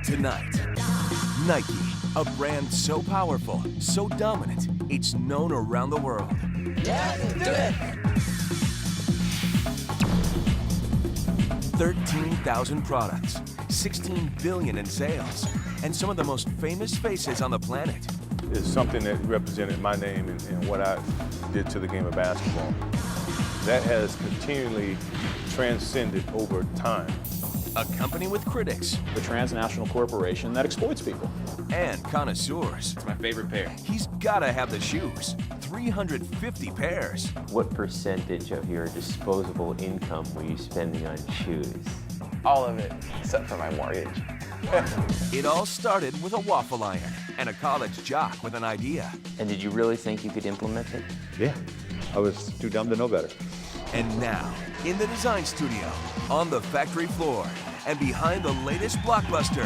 Tonight, Nike, a brand so powerful, so dominant, it's known around the world. Yeah, do it! 13,000 products, 16 billion in sales, and some of the most famous faces on the planet. It's something that represented my name and what I did to the game of basketball. That has continually transcended over time. A company with critics. The transnational corporation that exploits people. And connoisseurs. It's my favorite pair. He's gotta have the shoes. 350 pairs. What percentage of your disposable income were you spending on shoes? All of it, except for my mortgage. It all started with a waffle iron and a college jock with an idea. And did you really think you could implement it? Yeah, I was too dumb to know better. And now, in the design studio, on the factory floor, and behind the latest blockbuster,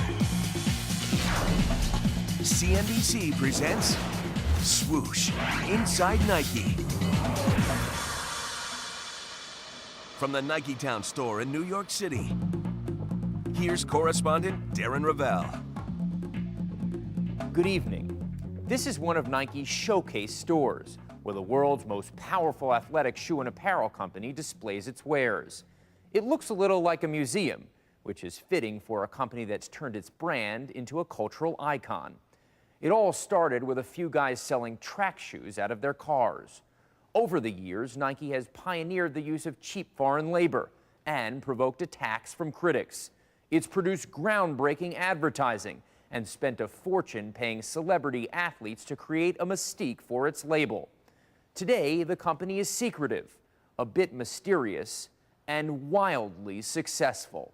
CNBC presents Swoosh, Inside Nike. From the Nike Town store in New York City, here's correspondent Darren Ravel. Good evening. This is one of Nike's showcase stores, where the world's most powerful athletic shoe and apparel company displays its wares. It looks a little like a museum, which is fitting for a company that's turned its brand into a cultural icon. It all started with a few guys selling track shoes out of their cars. Over the years, Nike has pioneered the use of cheap foreign labor and provoked attacks from critics. It's produced groundbreaking advertising and spent a fortune paying celebrity athletes to create a mystique for its label. Today, the company is secretive, a bit mysterious, and wildly successful.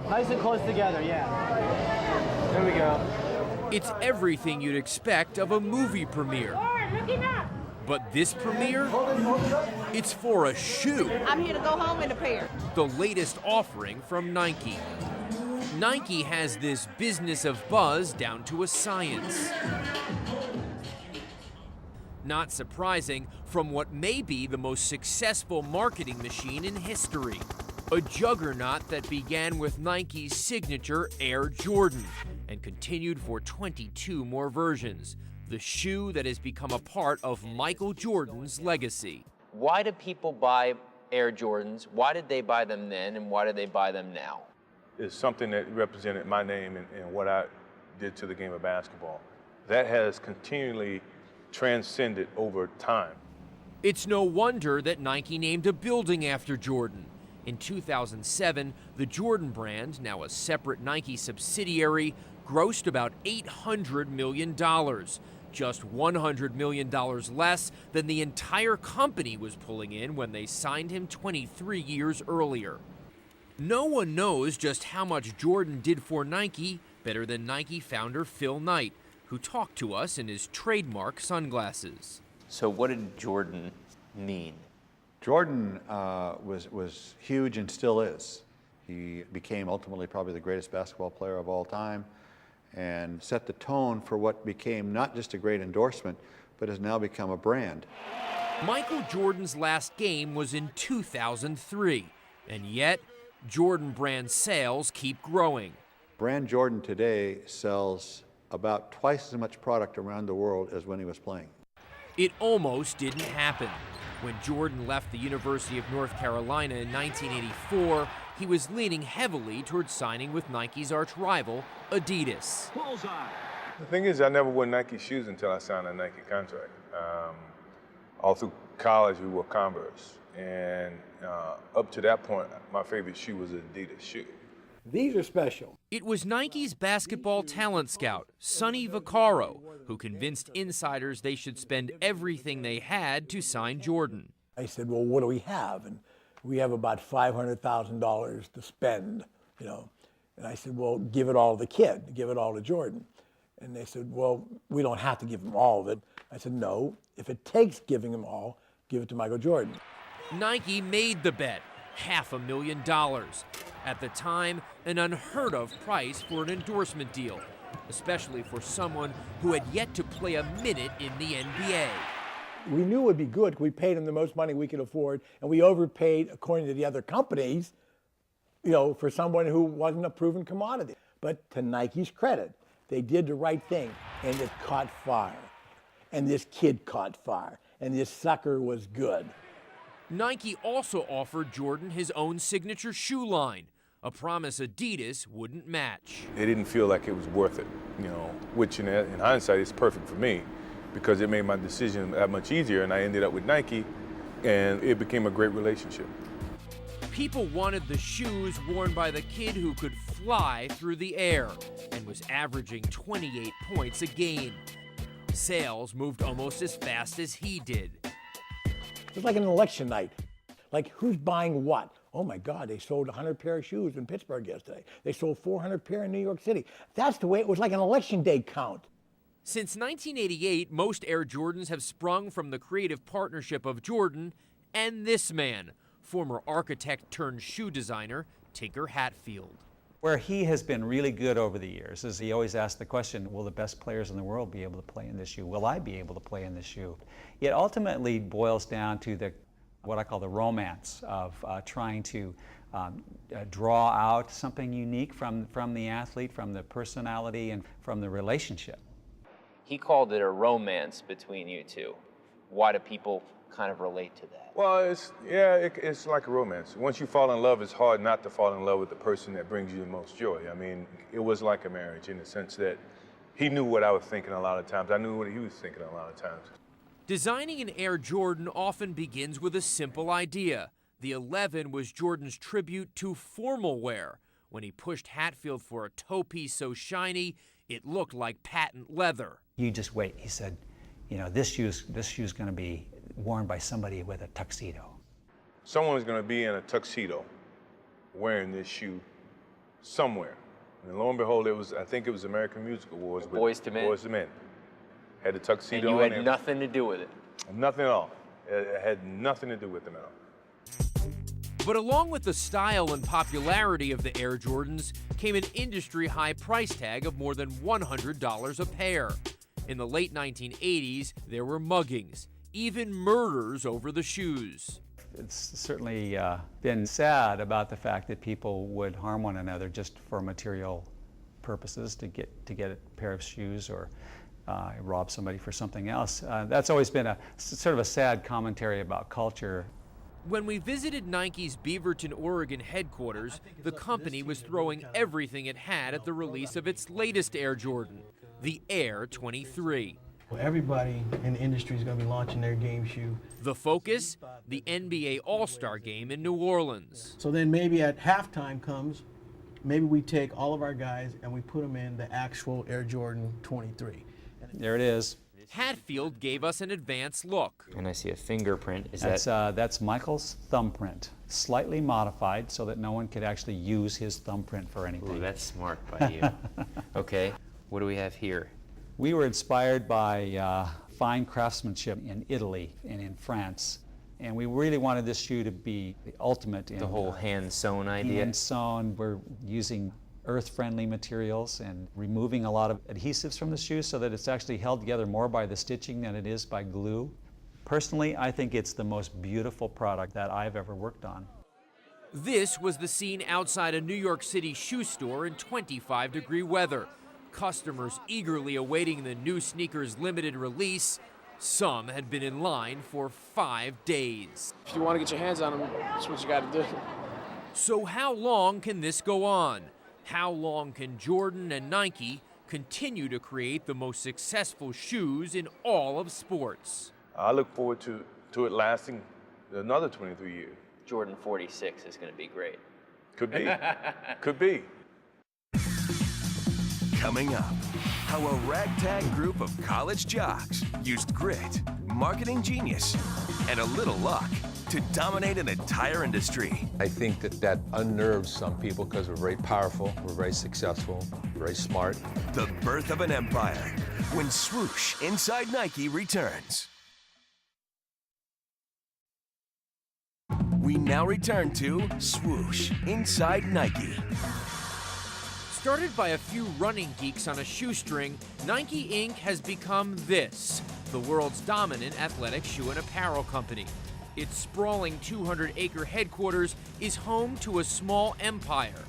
Nice and close together, yeah. There we go. It's everything you'd expect of a movie premiere. But this premiere, it's for a shoe. I'm here to go home in a pair. The latest offering from Nike. Nike has this business of buzz down to a science. Not surprising from what may be the most successful marketing machine in history. A juggernaut that began with Nike's signature Air Jordan and continued for 22 more versions. The shoe that has become a part of Michael Jordan's legacy. Why do people buy Air Jordans? Why did they buy them then, and why do they buy them now? It's something that represented my name and what I did to the game of basketball. That has continually transcended over time. It's no wonder that Nike named a building after Jordan. In 2007, the Jordan brand, now a separate Nike subsidiary, grossed about $800 million, just $100 million less than the entire company was pulling in when they signed him 23 years earlier. No one knows just how much Jordan did for Nike better than Nike founder Phil Knight, who talked to us in his trademark sunglasses. So what did Jordan mean? Jordan was huge and still is. He became ultimately probably the greatest basketball player of all time and set the tone for what became not just a great endorsement, but has now become a brand. Michael Jordan's last game was in 2003, and yet Jordan brand sales keep growing. Brand Jordan today sells about twice as much product around the world as when he was playing. It almost didn't happen. When Jordan left the University of North Carolina in 1984, he was leaning heavily towards signing with Nike's arch-rival, Adidas. The thing is, I never wore Nike shoes until I signed a Nike contract. All through college, we wore Converse. And up to that point, my favorite shoe was an Adidas shoe. These are special. It was Nike's basketball talent scout, Sonny Vaccaro, who convinced insiders they should spend everything they had to sign Jordan. I said, well, what do we have? And we have about $500,000 to spend, you know. And I said, well, give it all to the kid, give it all to Jordan. And they said, well, we don't have to give him all of it. I said, no, if it takes giving him all, give it to Michael Jordan. Nike made the bet, $500,000. At the time, an unheard of price for an endorsement deal, especially for someone who had yet to play a minute in the NBA. We knew it would be good. We paid him the most money we could afford, and we overpaid, according to the other companies, you know, for someone who wasn't a proven commodity. But to Nike's credit, they did the right thing, and it caught fire. And this kid caught fire, and this sucker was good. Nike also offered Jordan his own signature shoe line, a promise Adidas wouldn't match. It didn't feel like it was worth it, which in hindsight is perfect for me because it made my decision that much easier, and I ended up with Nike, and it became a great relationship. People wanted the shoes worn by the kid who could fly through the air and was averaging 28 points a game. Sales moved almost as fast as he did. It was like an election night. Like, who's buying what? Oh my God, they sold 100 pair of shoes in Pittsburgh yesterday. They sold 400 pair in New York City. That's the way it was, like an election day count. Since 1988, most Air Jordans have sprung from the creative partnership of Jordan and this man, former architect turned shoe designer Tinker Hatfield. Where he has been really good over the years is he always asks the question, will the best players in the world be able to play in this shoe? Will I be able to play in this shoe? It ultimately boils down to what I call the romance of trying to draw out something unique from the athlete, from the personality, and from the relationship. He called it a romance between you two. Why do people kind of relate to that? Well, it's like a romance. Once you fall in love, it's hard not to fall in love with the person that brings you the most joy. I mean, it was like a marriage in the sense that he knew what I was thinking a lot of times. I knew what he was thinking a lot of times. Designing an Air Jordan often begins with a simple idea. The 11 was Jordan's tribute to formal wear. When he pushed Hatfield for a toe piece so shiny, it looked like patent leather. You just wait, he said, this shoe's going to be worn by somebody with a tuxedo. Someone's going to be in a tuxedo wearing this shoe somewhere. And lo and behold, I think it was American Music Awards. Boyz II Men. Boyz II Men. Had the tuxedo and you on had nothing to do with it. Nothing at all. It had nothing to do with them at all. But along with the style and popularity of the Air Jordans came an industry-high price tag of more than $100 a pair. In the late 1980s, there were muggings, even murders over the shoes. It's certainly been sad about the fact that people would harm one another just for material purposes to get a pair of shoes or rob somebody for something else. That's always been sort of a sad commentary about culture. When we visited Nike's Beaverton, Oregon headquarters, the company was throwing everything it had at the release of its latest Air Jordan, the Air 23. Well, everybody in the industry is going to be launching their game shoe. The focus? The NBA All-Star Game in New Orleans. So then maybe at halftime comes, maybe we take all of our guys and we put them in the actual Air Jordan 23. There it is. Hatfield gave us an advance look. And I see a fingerprint. That's Michael's thumbprint, slightly modified so that no one could actually use his thumbprint for anything. Ooh, that's smart by you. Okay, what do we have here? We were inspired by fine craftsmanship in Italy and in France, and we really wanted this shoe to be the ultimate in The whole hand-sewn idea? Hand-sewn. We're using earth-friendly materials and removing a lot of adhesives from the shoe so that it's actually held together more by the stitching than it is by glue. Personally, I think it's the most beautiful product that I've ever worked on. This was the scene outside a New York City shoe store in 25-degree weather. Customers eagerly awaiting the new sneaker's limited release. Some had been in line for 5 days. If you want to get your hands on them, that's what you got to do. So how long can this go on? How long can Jordan and Nike continue to create the most successful shoes in all of sports? I look forward to it lasting another 23 years. Jordan 46 is going to be great. Could be. Could be. Coming up, how a ragtag group of college jocks used grit, marketing genius, and a little luck to dominate an entire industry. I think that unnerves some people because we're very powerful, we're very successful, very smart. The birth of an empire when Swoosh Inside Nike returns. We now return to Swoosh Inside Nike. Started by a few running geeks on a shoestring, Nike Inc. has become this, the world's dominant athletic shoe and apparel company. Its sprawling 200-acre headquarters is home to a small empire.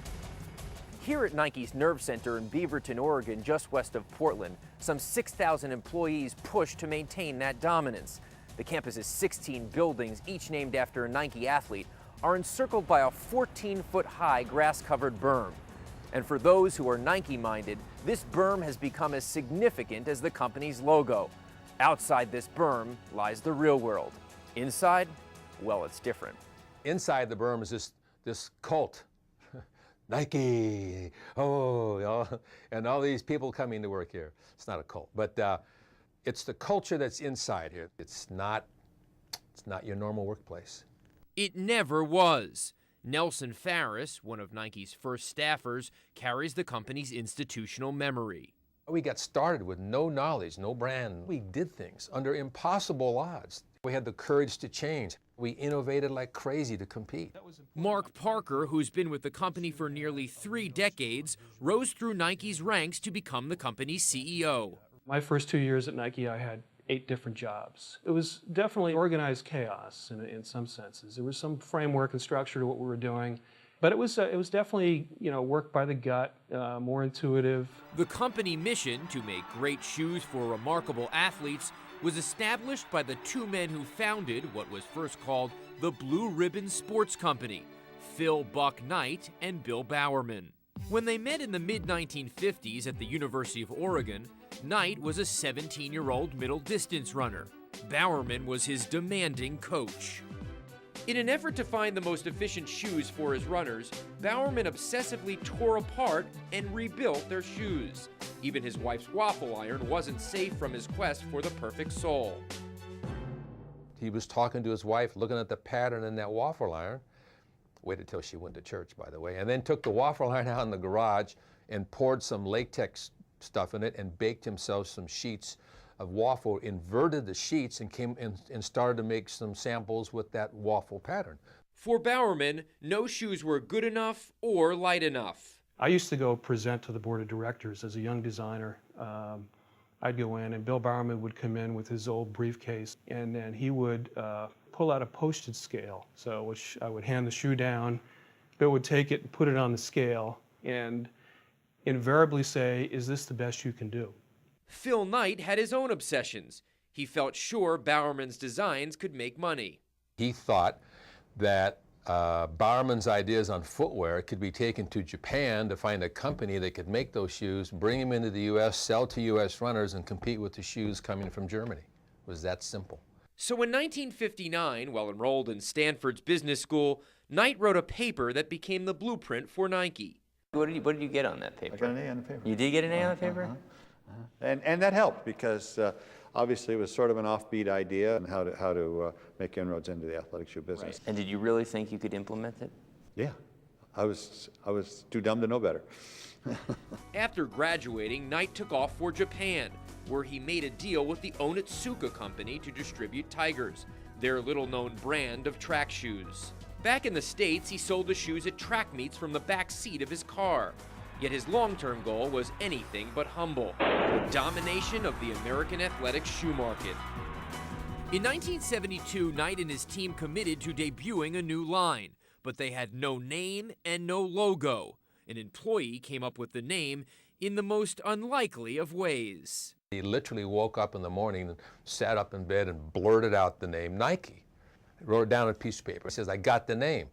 Here at Nike's Nerve Center in Beaverton, Oregon, just west of Portland, some 6,000 employees push to maintain that dominance. The campus's 16 buildings, each named after a Nike athlete, are encircled by a 14-foot-high grass-covered berm. And for those who are Nike-minded, this berm has become as significant as the company's logo. Outside this berm lies the real world. Inside, well, it's different. Inside the berm is this cult. Nike, and all these people coming to work here. It's not a cult, but it's the culture that's inside here. It's not your normal workplace. It never was. Nelson Farris, one of Nike's first staffers, carries the company's institutional memory. We got started with no knowledge, no brand. We did things under impossible odds. We had the courage to change. We innovated like crazy to compete. Mark Parker, who's been with the company for nearly 3 decades, rose through Nike's ranks to become the company's CEO. My first 2 years at Nike, I had 8 different jobs. It was definitely organized chaos in some senses. There was some framework and structure to what we were doing, but it was definitely, work by the gut, more intuitive. The company mission to make great shoes for remarkable athletes was established by the 2 men who founded what was first called the Blue Ribbon Sports Company, Phil "Buck" Knight and Bill Bowerman. When they met in the mid-1950s at the University of Oregon, Knight was a 17-year-old middle distance runner. Bowerman was his demanding coach. In an effort to find the most efficient shoes for his runners, Bowerman obsessively tore apart and rebuilt their shoes. Even his wife's waffle iron wasn't safe from his quest for the perfect sole. He was talking to his wife, looking at the pattern in that waffle iron. Waited till she went to church, by the way, and then took the waffle iron out in the garage and poured some latex stuff in it and baked himself some sheets of waffle, inverted the sheets, and came and started to make some samples with that waffle pattern. For Bowerman, no shoes were good enough or light enough. I used to go present to the board of directors as a young designer. I'd go in, and Bill Bowerman would come in with his old briefcase, and then he would pull out a postage scale, which I would hand the shoe down. Bill would take it and put it on the scale, and invariably say, "Is this the best you can do?" Phil Knight had his own obsessions. He felt sure Bowerman's designs could make money. He thought that Bowerman's ideas on footwear could be taken to Japan to find a company that could make those shoes, bring them into the U.S., sell to U.S. runners, and compete with the shoes coming from Germany. It was that simple. So in 1959, while enrolled in Stanford's business school, Knight wrote a paper that became the blueprint for Nike. What did you get on that paper? I got an A on the paper. You did get an A on the paper? And that helped because obviously it was sort of an offbeat idea on how to make inroads into the athletic shoe business. Right. And did you really think you could implement it? Yeah, I was too dumb to know better. After graduating, Knight took off for Japan, where he made a deal with the Onitsuka Company to distribute Tigers, their little-known brand of track shoes. Back in the States, he sold the shoes at track meets from the back seat of his car. Yet his long-term goal was anything but humble: the domination of the American athletic shoe market. In 1972, Knight and his team committed to debuting a new line, but they had no name and no logo. An employee came up with the name in the most unlikely of ways. He literally woke up in the morning and sat up in bed and blurted out the name Nike. He wrote it down on a piece of paper. He says, "I got the name.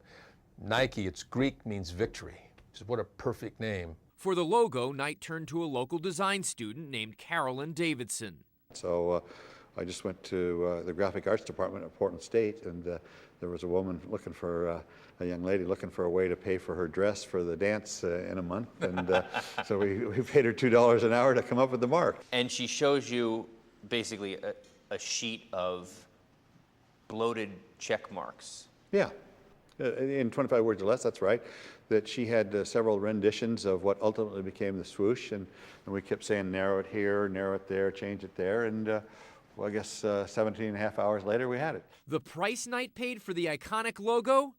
Nike, it's Greek, means victory." He said, "What a perfect name." For the logo, Knight turned to a local design student named Carolyn Davidson. So I just went to the graphic arts department at Portland State, and there was a woman looking for, a young lady looking for a way to pay for her dress for the dance in a month, and so we paid her $2 an hour to come up with the mark. And she shows you basically a sheet of bloated check marks. Yeah, in 25 words or less, that's right. That she had several renditions of what ultimately became the swoosh, and we kept saying narrow it here, narrow it there, change it there, and well, I guess 17 and a half hours later we had it. The price Knight paid for the iconic logo?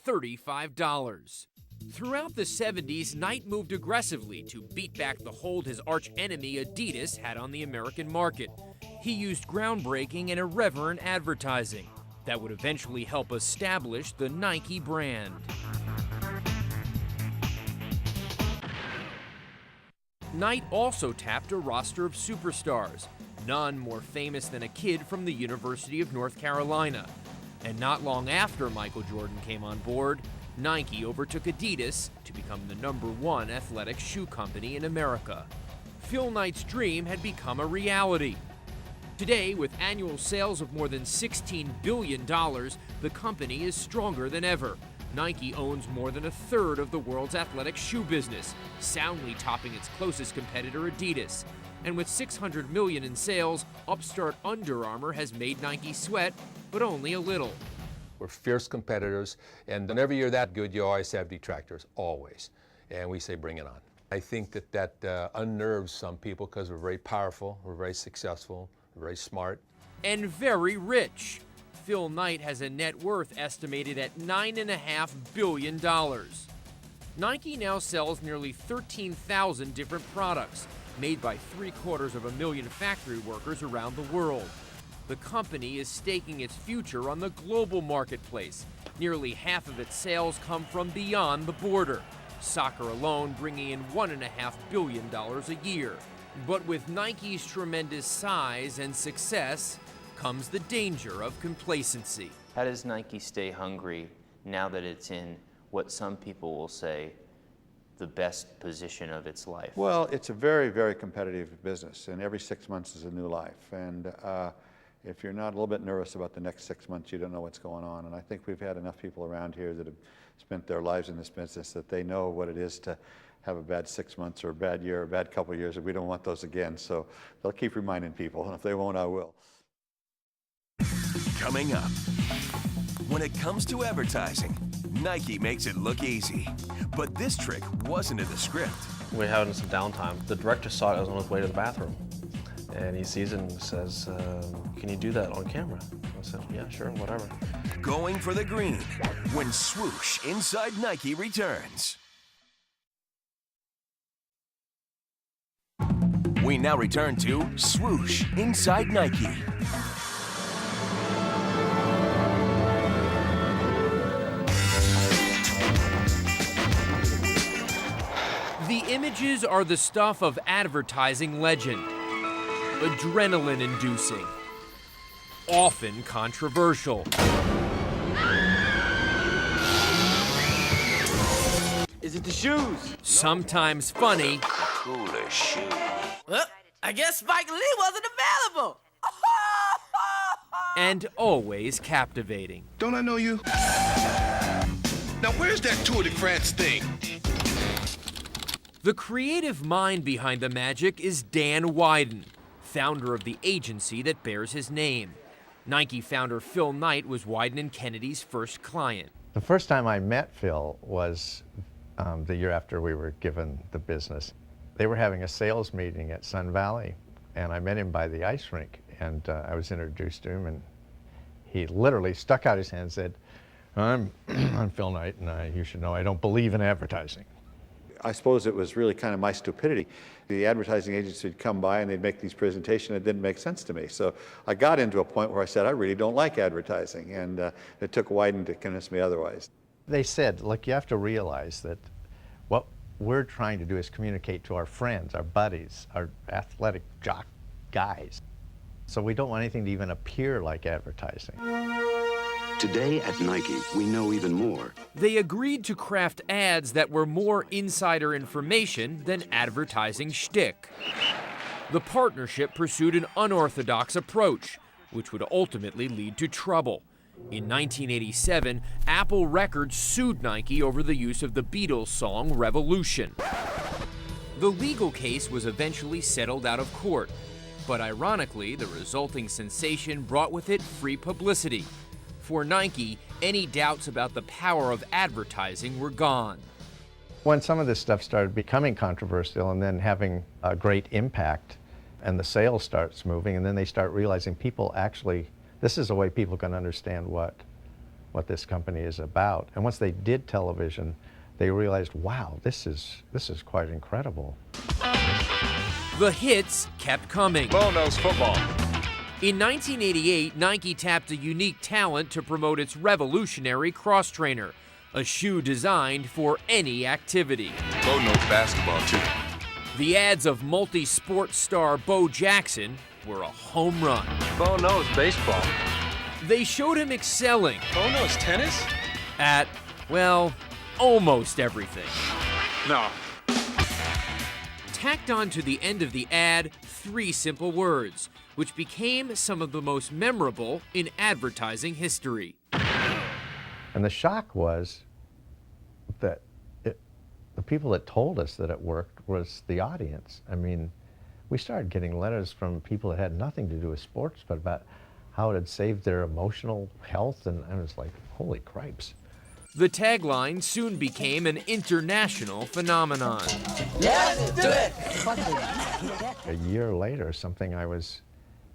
$35. Throughout the 70s, Knight moved aggressively to beat back the hold his arch-enemy Adidas had on the American market. He used groundbreaking and irreverent advertising that would eventually help establish the Nike brand. Knight also tapped a roster of superstars, none more famous than a kid from the University of North Carolina. And not long after Michael Jordan came on board, Nike overtook Adidas to become the #1 athletic shoe company in America. Phil Knight's dream had become a reality. Today, with annual sales of more than $16 billion, the company is stronger than ever. Nike owns more than a third of the world's athletic shoe business, soundly topping its closest competitor, Adidas. And with $600 million in sales, upstart Under Armour has made Nike sweat, but only a little. We're fierce competitors, and whenever you're that good, you always have detractors, always. And we say, bring it on. I think that unnerves some people because we're very powerful, we're very successful, we're very smart. And very rich. Phil Knight has a net worth estimated at $9.5 billion. Nike now sells nearly 13,000 different products, made by 750,000 factory workers around the world. The company is staking its future on the global marketplace. Nearly half of its sales come from beyond the border. Soccer alone bringing in $1.5 billion a year. But with Nike's tremendous size and success comes the danger of complacency. How does Nike stay hungry now that it's in what some people will say the best position of its life? Well, it's a very, very competitive business, and every 6 months is a new life. And if you're not a little bit nervous about the next 6 months, you don't know what's going on. And I think we've had enough people around here that have spent their lives in this business that they know what it is to have a bad 6 months or a bad year or a bad couple of years, and we don't want those again. So they'll keep reminding people, and if they won't, I will. Coming up, when it comes to advertising, Nike makes it look easy. But this trick wasn't in the script. We're having some downtime. The director saw it as on his way to the bathroom. And he sees it and says, can you do that on camera? I said, yeah, sure, whatever. Going for the green when Swoosh Inside Nike returns. We now return to Swoosh Inside Nike. The images are the stuff of advertising legend. Adrenaline-inducing. Often controversial. Is it the shoes? Sometimes funny. Cooler shoe. Well, I guess Spike Lee wasn't available. And always captivating. Don't I know you? Now where's that Tour de France thing? The creative mind behind the magic is Dan Wieden, founder of the agency that bears his name. Nike founder Phil Knight was Wieden and Kennedy's first client. The first time I met Phil was the year after we were given the business. They were having a sales meeting at Sun Valley, and I met him by the ice rink, and I was introduced to him, and he literally stuck out his hand and said, I'm Phil Knight, and you should know I don't believe in advertising. I suppose it was really kind of my stupidity. The advertising agency would come by and they'd make these presentations. It didn't make sense to me. So I got into a point where I said, I really don't like advertising. And it took Wieden to convince me otherwise. They said, look, you have to realize that what we're trying to do is communicate to our friends, our buddies, our athletic jock guys. So we don't want anything to even appear like advertising. Today at Nike, we know even more. They agreed to craft ads that were more insider information than advertising shtick. The partnership pursued an unorthodox approach, which would ultimately lead to trouble. In 1987, Apple Records sued Nike over the use of the Beatles song Revolution. The legal case was eventually settled out of court, but ironically, the resulting sensation brought with it free publicity. For Nike, any doubts about the power of advertising were gone. When some of this stuff started becoming controversial and then having a great impact, and the sales starts moving, and then they start realizing people actually, this is a way people can understand what this company is about. And once they did television, they realized, wow, this is quite incredible. The hits kept coming. Bono's football. In 1988, Nike tapped a unique talent to promote its revolutionary cross trainer, a shoe designed for any activity. Bo knows basketball too. The ads of multi-sport star Bo Jackson were a home run. Bo knows baseball. They showed him excelling. Bo knows tennis? At, well, almost everything. No. Tacked on to the end of the ad, 3 simple words, which became some of the most memorable in advertising history. And the shock was that the people that told us that it worked was the audience. I mean, we started getting letters from people that had nothing to do with sports, but about how it had saved their emotional health, and I was like, holy cripes. The tagline soon became an international phenomenon. Let's do it! A year later, I was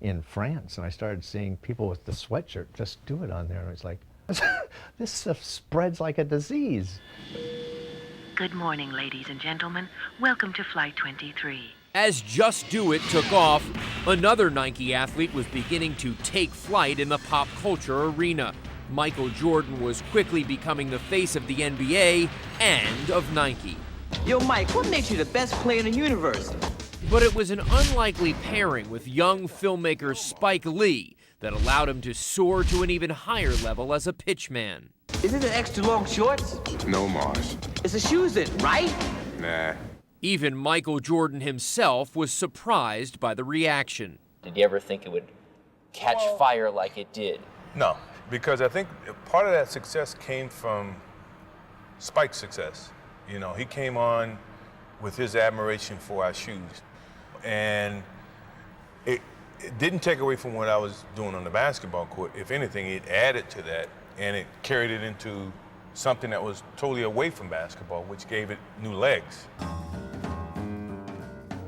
in France, and I started seeing people with the sweatshirt just do it on there, and I was like, this stuff spreads like a disease. Good morning, ladies and gentlemen. Welcome to Flight 23. As Just Do It took off, another Nike athlete was beginning to take flight in the pop culture arena. Michael Jordan was quickly becoming the face of the NBA and of Nike. Yo, Mike, what makes you the best player in the universe? But it was an unlikely pairing with young filmmaker Spike Lee that allowed him to soar to an even higher level as a pitchman. Is it an extra long shorts? No, Mars. It's the shoes then, right? Nah. Even Michael Jordan himself was surprised by the reaction. Did you ever think it would catch fire like it did? No, because I think part of that success came from Spike's success. You know, he came on with his admiration for our shoes. And it didn't take away from what I was doing on the basketball court. If anything, it added to that, and it carried it into something that was totally away from basketball, which gave it new legs.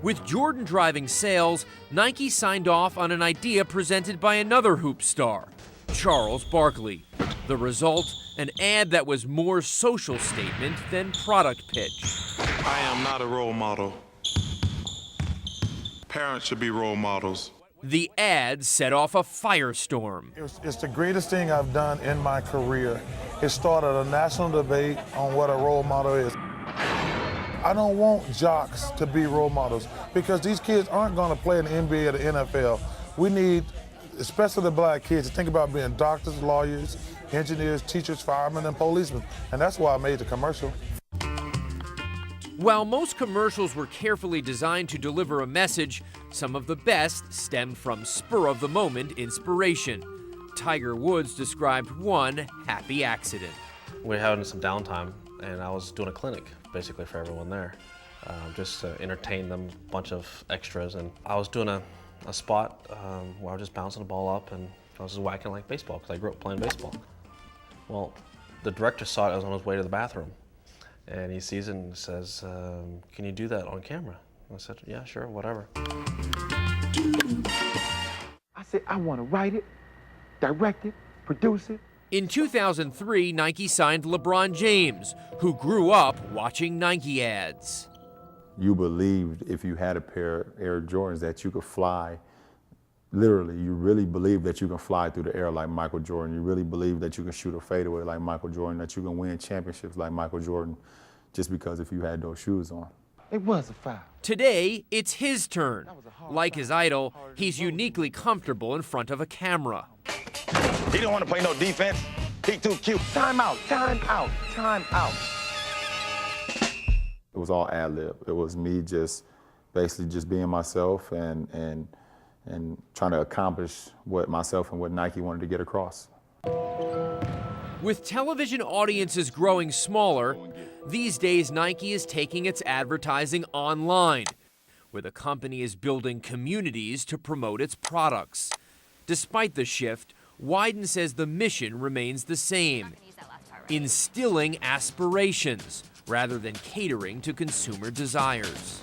With Jordan driving sales, Nike signed off on an idea presented by another hoop star, Charles Barkley. The result, an ad that was more social statement than product pitch. I am not a role model. Parents should be role models. The ad set off a firestorm. It's the greatest thing I've done in my career. It started a national debate on what a role model is. I don't want jocks to be role models because these kids aren't going to play in the NBA or the NFL. We need, especially the black kids, to think about being doctors, lawyers, engineers, teachers, firemen, and policemen. And that's why I made the commercial. While most commercials were carefully designed to deliver a message, some of the best stemmed from spur-of-the-moment inspiration. Tiger Woods described one happy accident. We were having some downtime, and I was doing a clinic, basically, for everyone there, just to entertain them, a bunch of extras. And I was doing a spot where I was just bouncing the ball up, and I was just whacking like baseball, because I grew up playing baseball. Well, the director saw it. I was on his way to the bathroom. And he sees it and says, can you do that on camera? I said, yeah, sure, whatever. I said, I want to write it, direct it, produce it. In 2003, Nike signed LeBron James, who grew up watching Nike ads. You believed if you had a pair of Air Jordans that you could fly. Literally, you really believe that you can fly through the air like Michael Jordan. You really believe that you can shoot a fadeaway like Michael Jordan, that you can win championships like Michael Jordan, just because if you had those shoes on. It was a foul. Today, it's his turn. Like his idol, he's uniquely comfortable in front of a camera. He don't want to play no defense. He too cute. Time out, time out, time out. It was all ad-lib. It was me just basically just being myself and trying to accomplish what myself and what Nike wanted to get across. With television audiences growing smaller, these days Nike is taking its advertising online, where the company is building communities to promote its products. Despite the shift, Wyden says the mission remains the same, instilling aspirations rather than catering to consumer desires.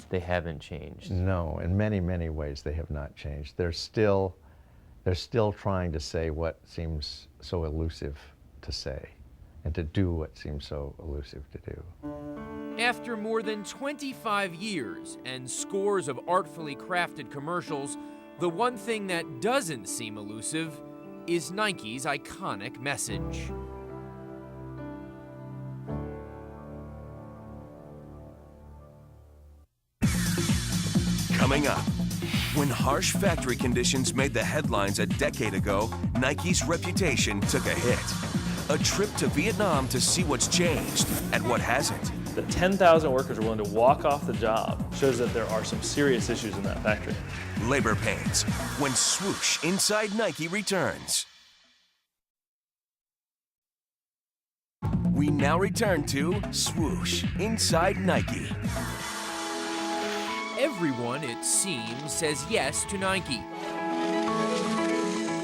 They haven't changed. No, in many, many ways they have not changed. They're still trying to say what seems so elusive to say and to do what seems so elusive to do. After more than 25 years and scores of artfully crafted commercials, the one thing that doesn't seem elusive is Nike's iconic message. Coming up, when harsh factory conditions made the headlines a decade ago, Nike's reputation took a hit. A trip to Vietnam to see what's changed and what hasn't. The 10,000 workers are willing to walk off the job shows that there are some serious issues in that factory. Labor pains when Swoosh Inside Nike returns. We now return to Swoosh Inside Nike. Everyone, it seems, says yes to Nike.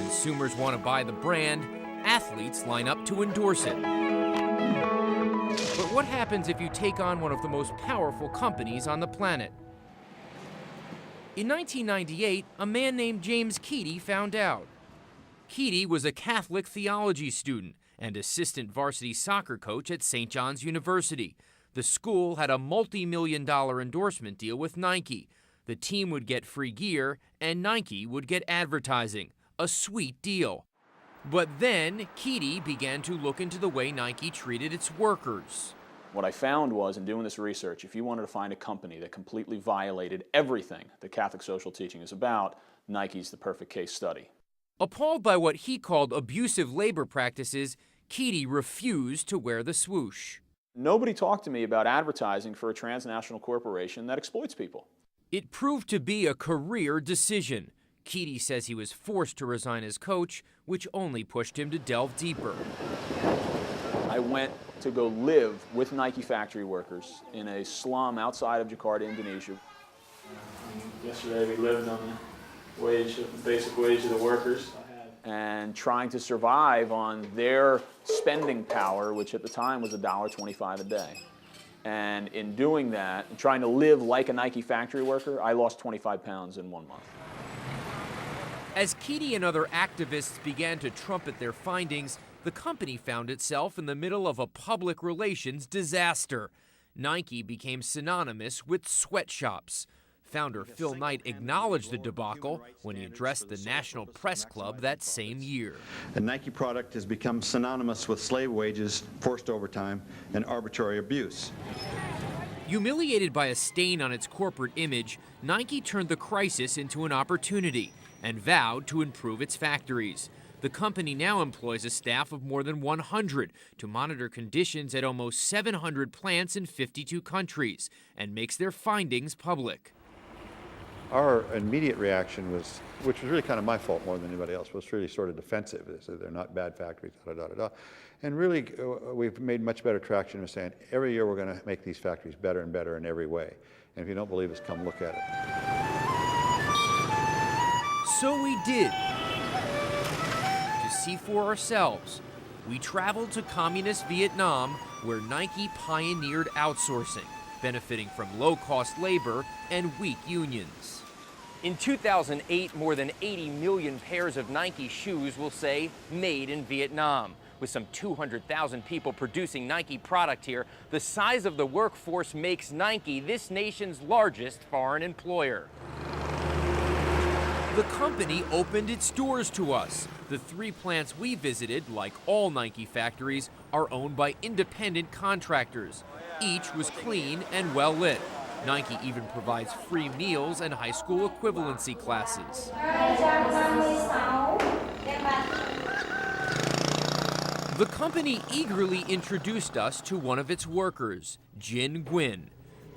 Consumers want to buy the brand, athletes line up to endorse it. But what happens if you take on one of the most powerful companies on the planet? In 1998, a man named James Keady found out. Keady was a Catholic theology student and assistant varsity soccer coach at St. John's University. The school had a multi-million-dollar endorsement deal with Nike. The team would get free gear, and Nike would get advertising. A sweet deal. But then, Keady began to look into the way Nike treated its workers. What I found was, in doing this research, if you wanted to find a company that completely violated everything that Catholic social teaching is about, Nike's the perfect case study. Appalled by what he called abusive labor practices, Keady refused to wear the swoosh. Nobody talked to me about advertising for a transnational corporation that exploits people. It proved to be a career decision. Keady says he was forced to resign as coach, which only pushed him to delve deeper. I went to go live with Nike factory workers in a slum outside of Jakarta, Indonesia. Yesterday we lived on the basic wage of the workers. And trying to survive on their spending power, which at the time was $1.25 a day. And in doing that, and trying to live like a Nike factory worker, I lost 25 pounds in 1 month. As Keady and other activists began to trumpet their findings, the company found itself in the middle of a public relations disaster. Nike became synonymous with sweatshops. Founder Phil Knight acknowledged the debacle when he addressed the National Press Club that same year. The Nike product has become synonymous with slave wages, forced overtime, and arbitrary abuse. Humiliated by a stain on its corporate image, Nike turned the crisis into an opportunity and vowed to improve its factories. The company now employs a staff of more than 100 to monitor conditions at almost 700 plants in 52 countries and makes their findings public. Our immediate reaction was, which was really kind of my fault more than anybody else, was really sort of defensive. They said they're not bad factories, da-da-da-da-da. And really, we've made much better traction in saying every year we're going to make these factories better and better in every way. And if you don't believe us, come look at it. So we did. To see for ourselves, we traveled to communist Vietnam, where Nike pioneered outsourcing, benefiting from low-cost labor and weak unions. In 2008, more than 80 million pairs of Nike shoes will say made in Vietnam. With some 200,000 people producing Nike product here, the size of the workforce makes Nike this nation's largest foreign employer. The company opened its doors to us. The 3 plants we visited, like all Nike factories, are owned by independent contractors. Each was clean and well lit. Nike even provides free meals and high school equivalency classes. The company eagerly introduced us to one of its workers, Jin Gwyn.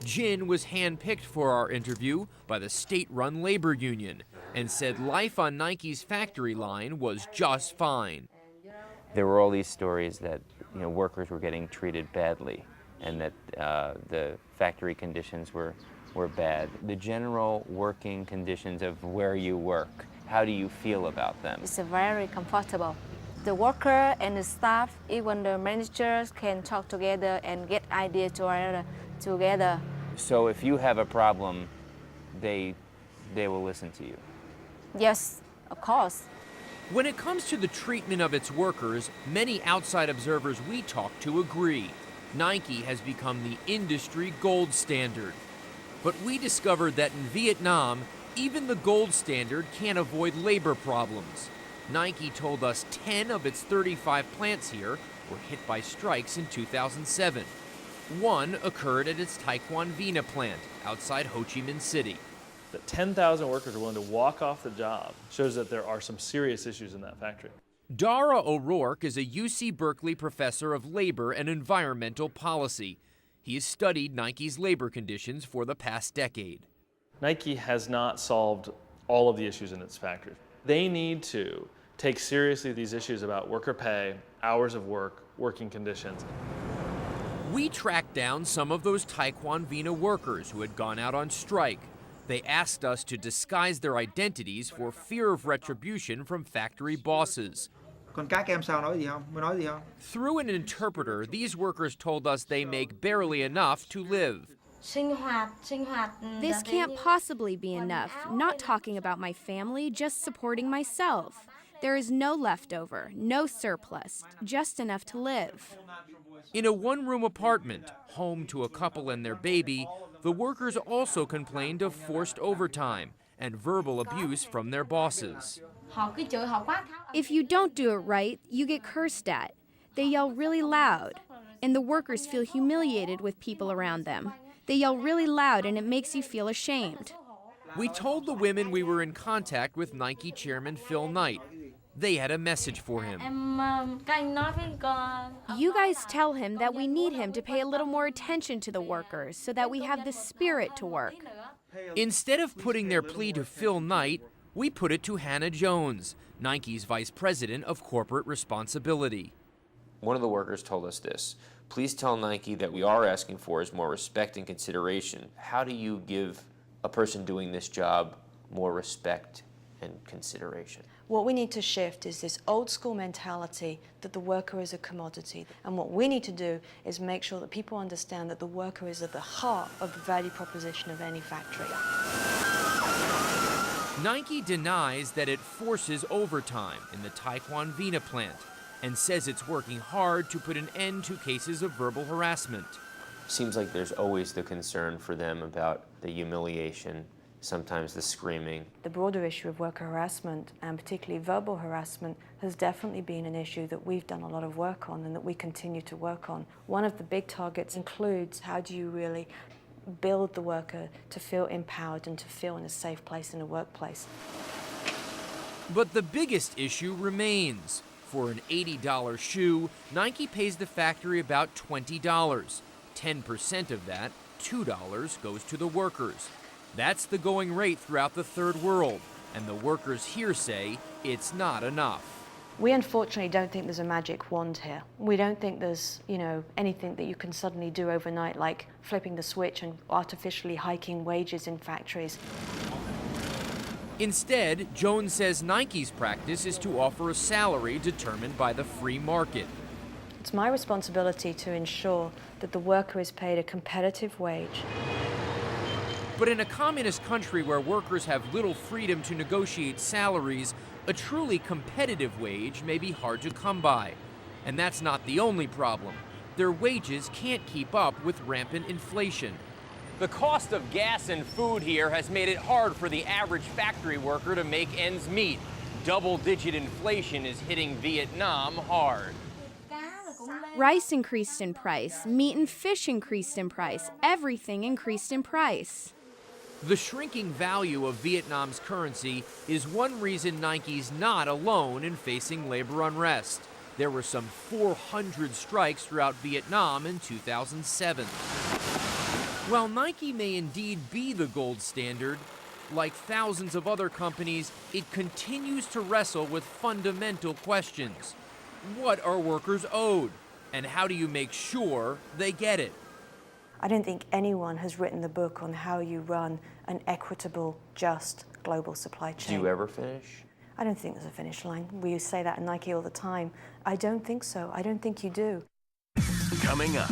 Jin was handpicked for our interview by the state-run labor union and said life on Nike's factory line was just fine. There were all these stories that workers were getting treated badly and that the factory conditions were bad. The general working conditions of where you work, how do you feel about them? It's very comfortable. The worker and the staff, even the managers, can talk together and get ideas together. So if you have a problem, they will listen to you? Yes, of course. When it comes to the treatment of its workers, many outside observers we talk to agree. Nike has become the industry gold standard. But we discovered that in Vietnam, even the gold standard can't avoid labor problems. Nike told us 10 of its 35 plants here were hit by strikes in 2007. One occurred at its Taekwon Vina plant outside Ho Chi Minh City. that 10,000 workers are willing to walk off the job shows that there are some serious issues in that factory. Dara O'Rourke is a UC Berkeley professor of labor and environmental policy. He has studied Nike's labor conditions for the past decade. Nike has not solved all of the issues in its factories. They need to take seriously these issues about worker pay, hours of work, working conditions. We tracked down some of those Taekwondo workers who had gone out on strike. They asked us to disguise their identities for fear of retribution from factory bosses. Through an interpreter, these workers told us they make barely enough to live. This can't possibly be enough. Not talking about my family, just supporting myself. There is no leftover, no surplus, just enough to live. In a one-room apartment, home to a couple and their baby, the workers also complained of forced overtime and verbal abuse from their bosses. If you don't do it right, you get cursed at. They yell really loud, and the workers feel humiliated with people around them. They yell really loud, and it makes you feel ashamed. We told the women we were in contact with Nike chairman Phil Knight. They had a message for him. You guys tell him that we need him to pay a little more attention to the workers so that we have the spirit to work. Instead of putting their plea to Phil Knight, we put it to Hannah Jones, Nike's vice president of corporate responsibility. One of the workers told us this: please tell Nike that we are asking for is more respect and consideration. How do you give a person doing this job more respect and consideration? What we need to shift is this old school mentality that the worker is a commodity. And what we need to do is make sure that people understand that the worker is at the heart of the value proposition of any factory. Nike denies that it forces overtime in the Taekwondo plant and says it's working hard to put an end to cases of verbal harassment. Seems like there's always the concern for them about the humiliation, sometimes the screaming. The broader issue of worker harassment, and particularly verbal harassment, has definitely been an issue that we've done a lot of work on and that we continue to work on. One of the big targets includes how do you really build the worker to feel empowered and to feel in a safe place in a workplace. But the biggest issue remains. For an $80 shoe, Nike pays the factory about $20. 10% of that, $2, goes to the workers. That's the going rate throughout the third world, and the workers here say it's not enough. We unfortunately don't think there's a magic wand here. We don't think there's, anything that you can suddenly do overnight, like flipping the switch and artificially hiking wages in factories. Instead, Jones says Nike's practice is to offer a salary determined by the free market. It's my responsibility to ensure that the worker is paid a competitive wage. But in a communist country where workers have little freedom to negotiate salaries, a truly competitive wage may be hard to come by. And that's not the only problem. Their wages can't keep up with rampant inflation. The cost of gas and food here has made it hard for the average factory worker to make ends meet. Double-digit inflation is hitting Vietnam hard. Rice increased in price, meat and fish increased in price, everything increased in price. The shrinking value of Vietnam's currency is one reason Nike's not alone in facing labor unrest. There were some 400 strikes throughout Vietnam in 2007. While Nike may indeed be the gold standard, like thousands of other companies, it continues to wrestle with fundamental questions. What are workers owed? And how do you make sure they get it? I don't think anyone has written the book on how you run an equitable, just global supply chain. Do you ever finish? I don't think there's a finish line. We say that in Nike all the time. I don't think so. I don't think you do. Coming up,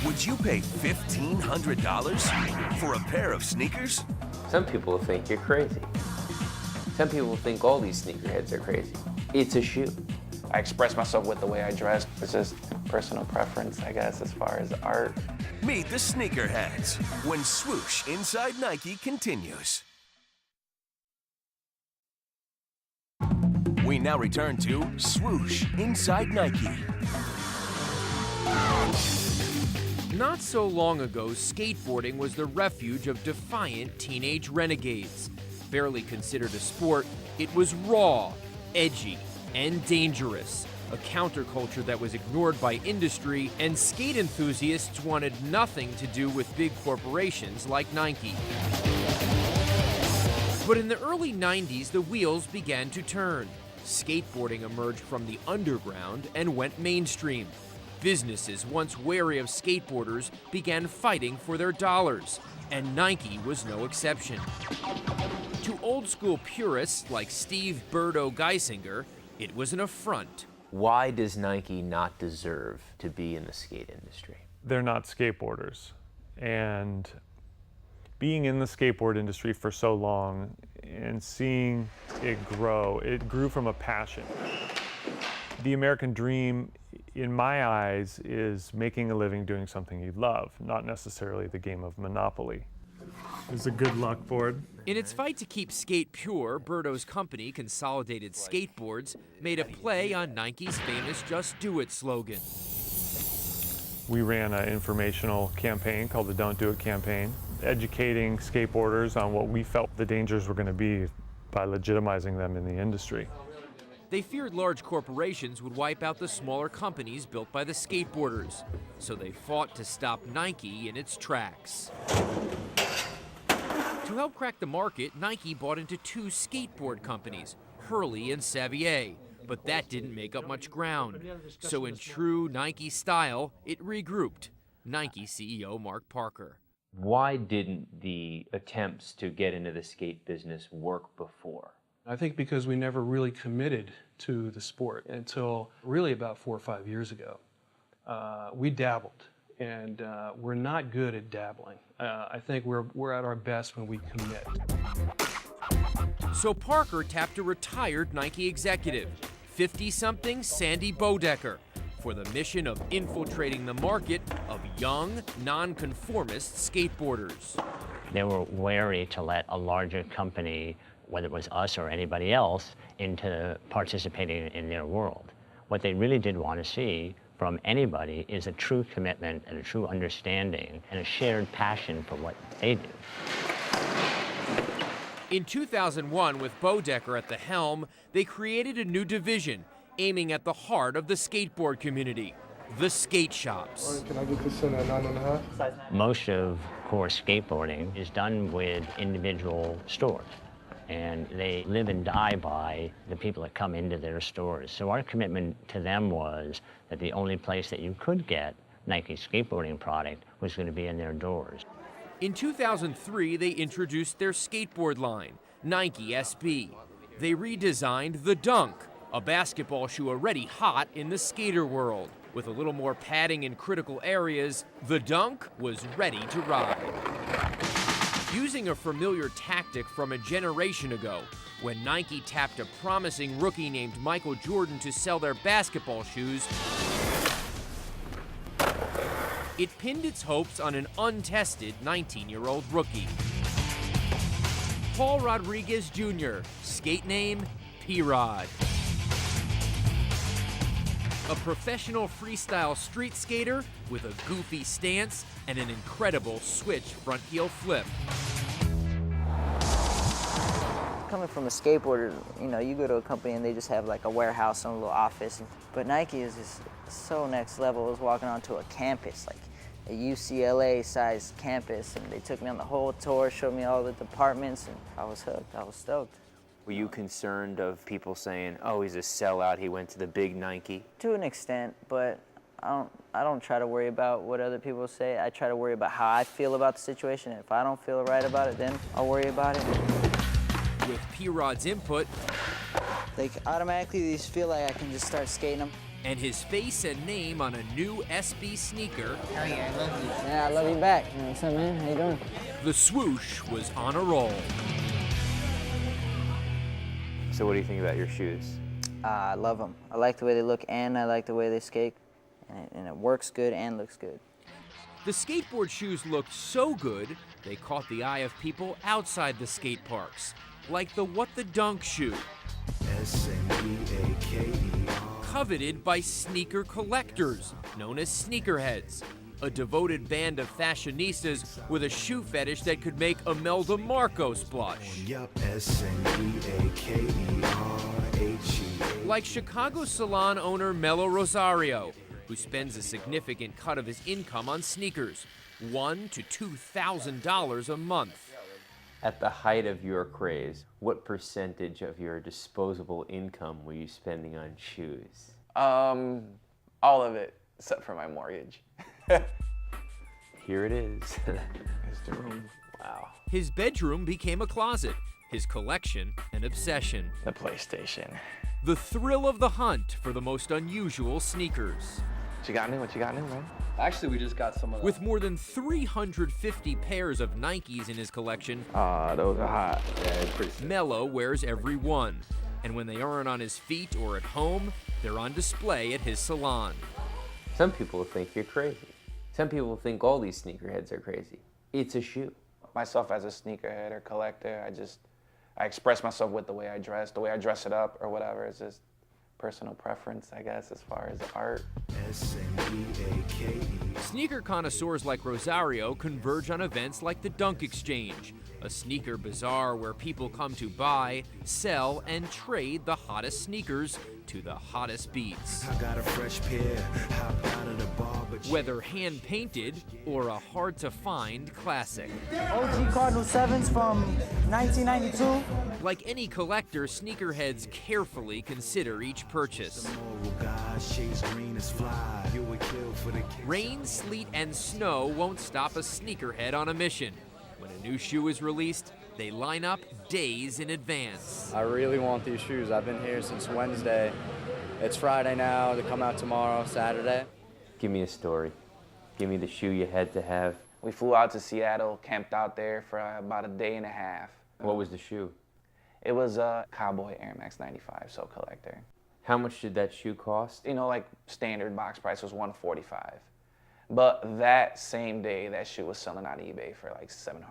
would you pay $1,500 for a pair of sneakers? Some people think you're crazy. Some people think all these sneakerheads are crazy. It's a shoe. I express myself with the way I dress. It's just personal preference, I guess, as far as art. Meet the sneakerheads when Swoosh Inside Nike continues. We now return to Swoosh Inside Nike. Not so long ago, skateboarding was the refuge of defiant teenage renegades. Barely considered a sport, it was raw, edgy, and dangerous. A counterculture that was ignored by industry, and skate enthusiasts wanted nothing to do with big corporations like Nike. But in the early 90s, the wheels began to turn. Skateboarding emerged from the underground and went mainstream. Businesses once wary of skateboarders began fighting for their dollars, and Nike was no exception. To old-school purists like Steve Birdo Geisinger, it was an affront. Why does Nike not deserve to be in the skate industry? They're not skateboarders. And being in the skateboard industry for so long and seeing it grew from a passion. The American dream, in my eyes, is making a living doing something you love, not necessarily the game of Monopoly. It's a good luck board. In its fight to keep skate pure, Birdo's company, Consolidated Skateboards, made a play on Nike's famous Just Do It slogan. We ran an informational campaign called the Don't Do It campaign, educating skateboarders on what we felt the dangers were going to be by legitimizing them in the industry. They feared large corporations would wipe out the smaller companies built by the skateboarders, so they fought to stop Nike in its tracks. To help crack the market, Nike bought into two skateboard companies, Hurley and Xavier, but that didn't make up much ground. So in true Nike style, it regrouped. Nike CEO Mark Parker. Why didn't the attempts to get into the skate business work before? I think because we never really committed to the sport until really about 4 or 5 years ago. We dabbled, and we're not good at dabbling. I think we're at our best when we commit. So Parker tapped a retired Nike executive, 50-something Sandy Bodecker, for the mission of infiltrating the market of young, non-conformist skateboarders. They were wary to let a larger company, whether it was us or anybody else, into participating in their world. What they really did want to see from anybody is a true commitment and a true understanding and a shared passion for what they do. In 2001, with Bodecker at the helm, they created a new division aiming at the heart of the skateboard community, the skate shops. Can I get this in at 9.5? Most of core skateboarding is done with individual stores, and they live and die by the people that come into their stores. So our commitment to them was that the only place that you could get Nike skateboarding product was going to be in their doors. In 2003, they introduced their skateboard line, Nike SB. They redesigned the Dunk, a basketball shoe already hot in the skater world. With a little more padding in critical areas, the Dunk was ready to ride. Using a familiar tactic from a generation ago, when Nike tapped a promising rookie named Michael Jordan to sell their basketball shoes, it pinned its hopes on an untested 19-year-old rookie. Paul Rodriguez Jr., skate name, P-Rod. A professional freestyle street skater with a goofy stance and an incredible switch front heel flip. Coming from a skateboarder, you know, you go to a company and they just have like a warehouse and a little office. But Nike is just so next level. I was walking onto a campus, like a UCLA-sized campus, and they took me on the whole tour, showed me all the departments, and I was hooked. I was stoked. Were you concerned of people saying, oh, he's a sellout, he went to the big Nike? To an extent, but I don't try to worry about what other people say. I try to worry about how I feel about the situation. If I don't feel right about it, then I'll worry about it. With P-Rod's input, like automatically these feel like I can just start skating them. And his face and name on a new SB sneaker. Hell yeah, I love you. Yeah, I love you back. What's up, man? How you doing? The swoosh was on a roll. So what do you think about your shoes? I love them. I like the way they look and I like the way they skate. And it works good and looks good. The skateboard shoes looked so good, they caught the eye of people outside the skate parks, like the What the Dunk shoe. S-N-E-A-K-E-R. Coveted by sneaker collectors, known as sneakerheads. a devoted band of fashionistas with a shoe fetish that could make Imelda Marcos blush. Yup, S-N-E-A-K-E-R-H-E. Like Chicago salon owner Melo Rosario, who spends a significant cut of his income on sneakers, $1,000 to $2,000 a month. At the height of your craze, what percentage of your disposable income were you spending on shoes? All of it, except for my mortgage. Here it is. Here's the room. Wow. His bedroom became a closet, his collection an obsession. The PlayStation. The thrill of the hunt for the most unusual sneakers. What you got new? What you got new, man? Actually, we just got some of that. With more than 350 pairs of Nikes in his collection, Those are hot. Yeah, it's pretty sick. Melo wears every one. And when they aren't on his feet or at home, they're on display at his salon. Some people think you're crazy. Some people think all these sneakerheads are crazy. It's a shoe. Myself as a sneakerhead or collector, I express myself with the way I dress it up or whatever. It's just personal preference, I guess, as far as art. S-N-E-A-K-E. Sneaker connoisseurs like Rosario converge on events like the Dunk Exchange, a sneaker bazaar where people come to buy, sell, and trade the hottest sneakers to the hottest beats. I got a fresh pair, hopped out of the barber chair. Whether hand-painted or a hard-to-find classic. OG Cardinal 7s from 1992. Like any collector, sneakerheads carefully consider each purchase. Rain, sleet, and snow won't stop a sneakerhead on a mission. When a new shoe is released, they line up days in advance. I really want these shoes. I've been here since Wednesday. It's Friday now. They come out tomorrow, Saturday. Give me a story. Give me the shoe you had to have. We flew out to Seattle, camped out there for about a day and a half. What was the shoe? It was a Cowboy Air Max 95, so collector. How much did that shoe cost? You know, like standard box price was $145. But that same day, that shoe was selling on eBay for like $700.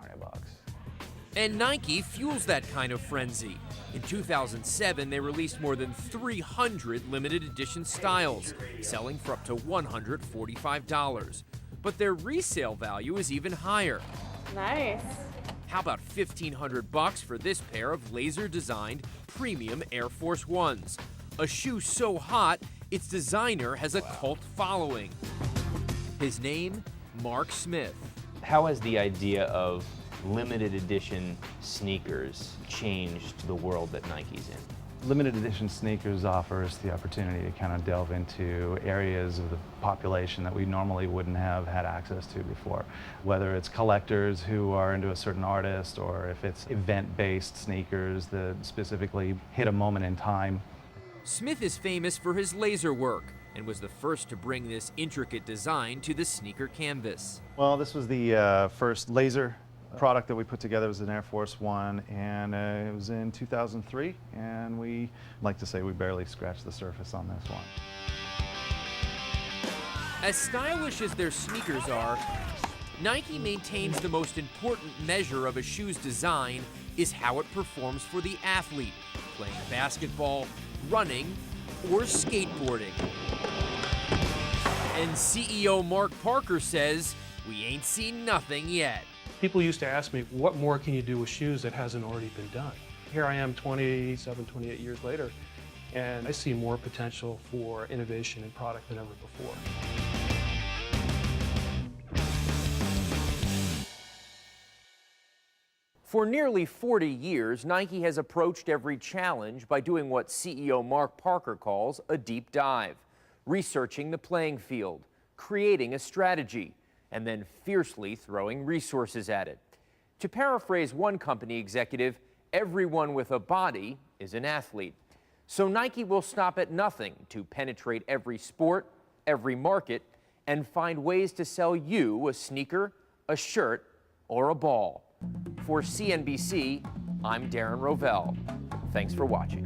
And Nike fuels that kind of frenzy. In 2007, they released more than 300 limited edition styles, selling for up to $145. But their resale value is even higher. Nice. How about $1,500 for this pair of laser-designed premium Air Force Ones? A shoe so hot, its designer has a cult following. His name, Mark Smith. How has the idea of limited edition sneakers changed the world that Nike's in? Limited edition sneakers offers the opportunity to kind of delve into areas of the population that we normally wouldn't have had access to before. Whether it's collectors who are into a certain artist, or if it's event-based sneakers that specifically hit a moment in time. Smith is famous for his laser work and was the first to bring this intricate design to the sneaker canvas. Well, this was the first laser product that we put together. It was an Air Force One, and it was in 2003, and we like to say we barely scratched the surface on this one. As stylish as their sneakers are, Nike maintains the most important measure of a shoe's design is how it performs for the athlete, playing basketball, running, or skateboarding. And CEO Mark Parker says, we ain't seen nothing yet. People used to ask me, what more can you do with shoes that hasn't already been done? Here I am 27, 28 years later, and I see more potential for innovation and product than ever before. For nearly 40 years, Nike has approached every challenge by doing what CEO Mark Parker calls a deep dive, researching the playing field, creating a strategy, and then fiercely throwing resources at it. To paraphrase one company executive, everyone with a body is an athlete. So Nike will stop at nothing to penetrate every sport, every market, and find ways to sell you a sneaker, a shirt, or a ball. For CNBC, I'm Darren Rovell. Thanks for watching.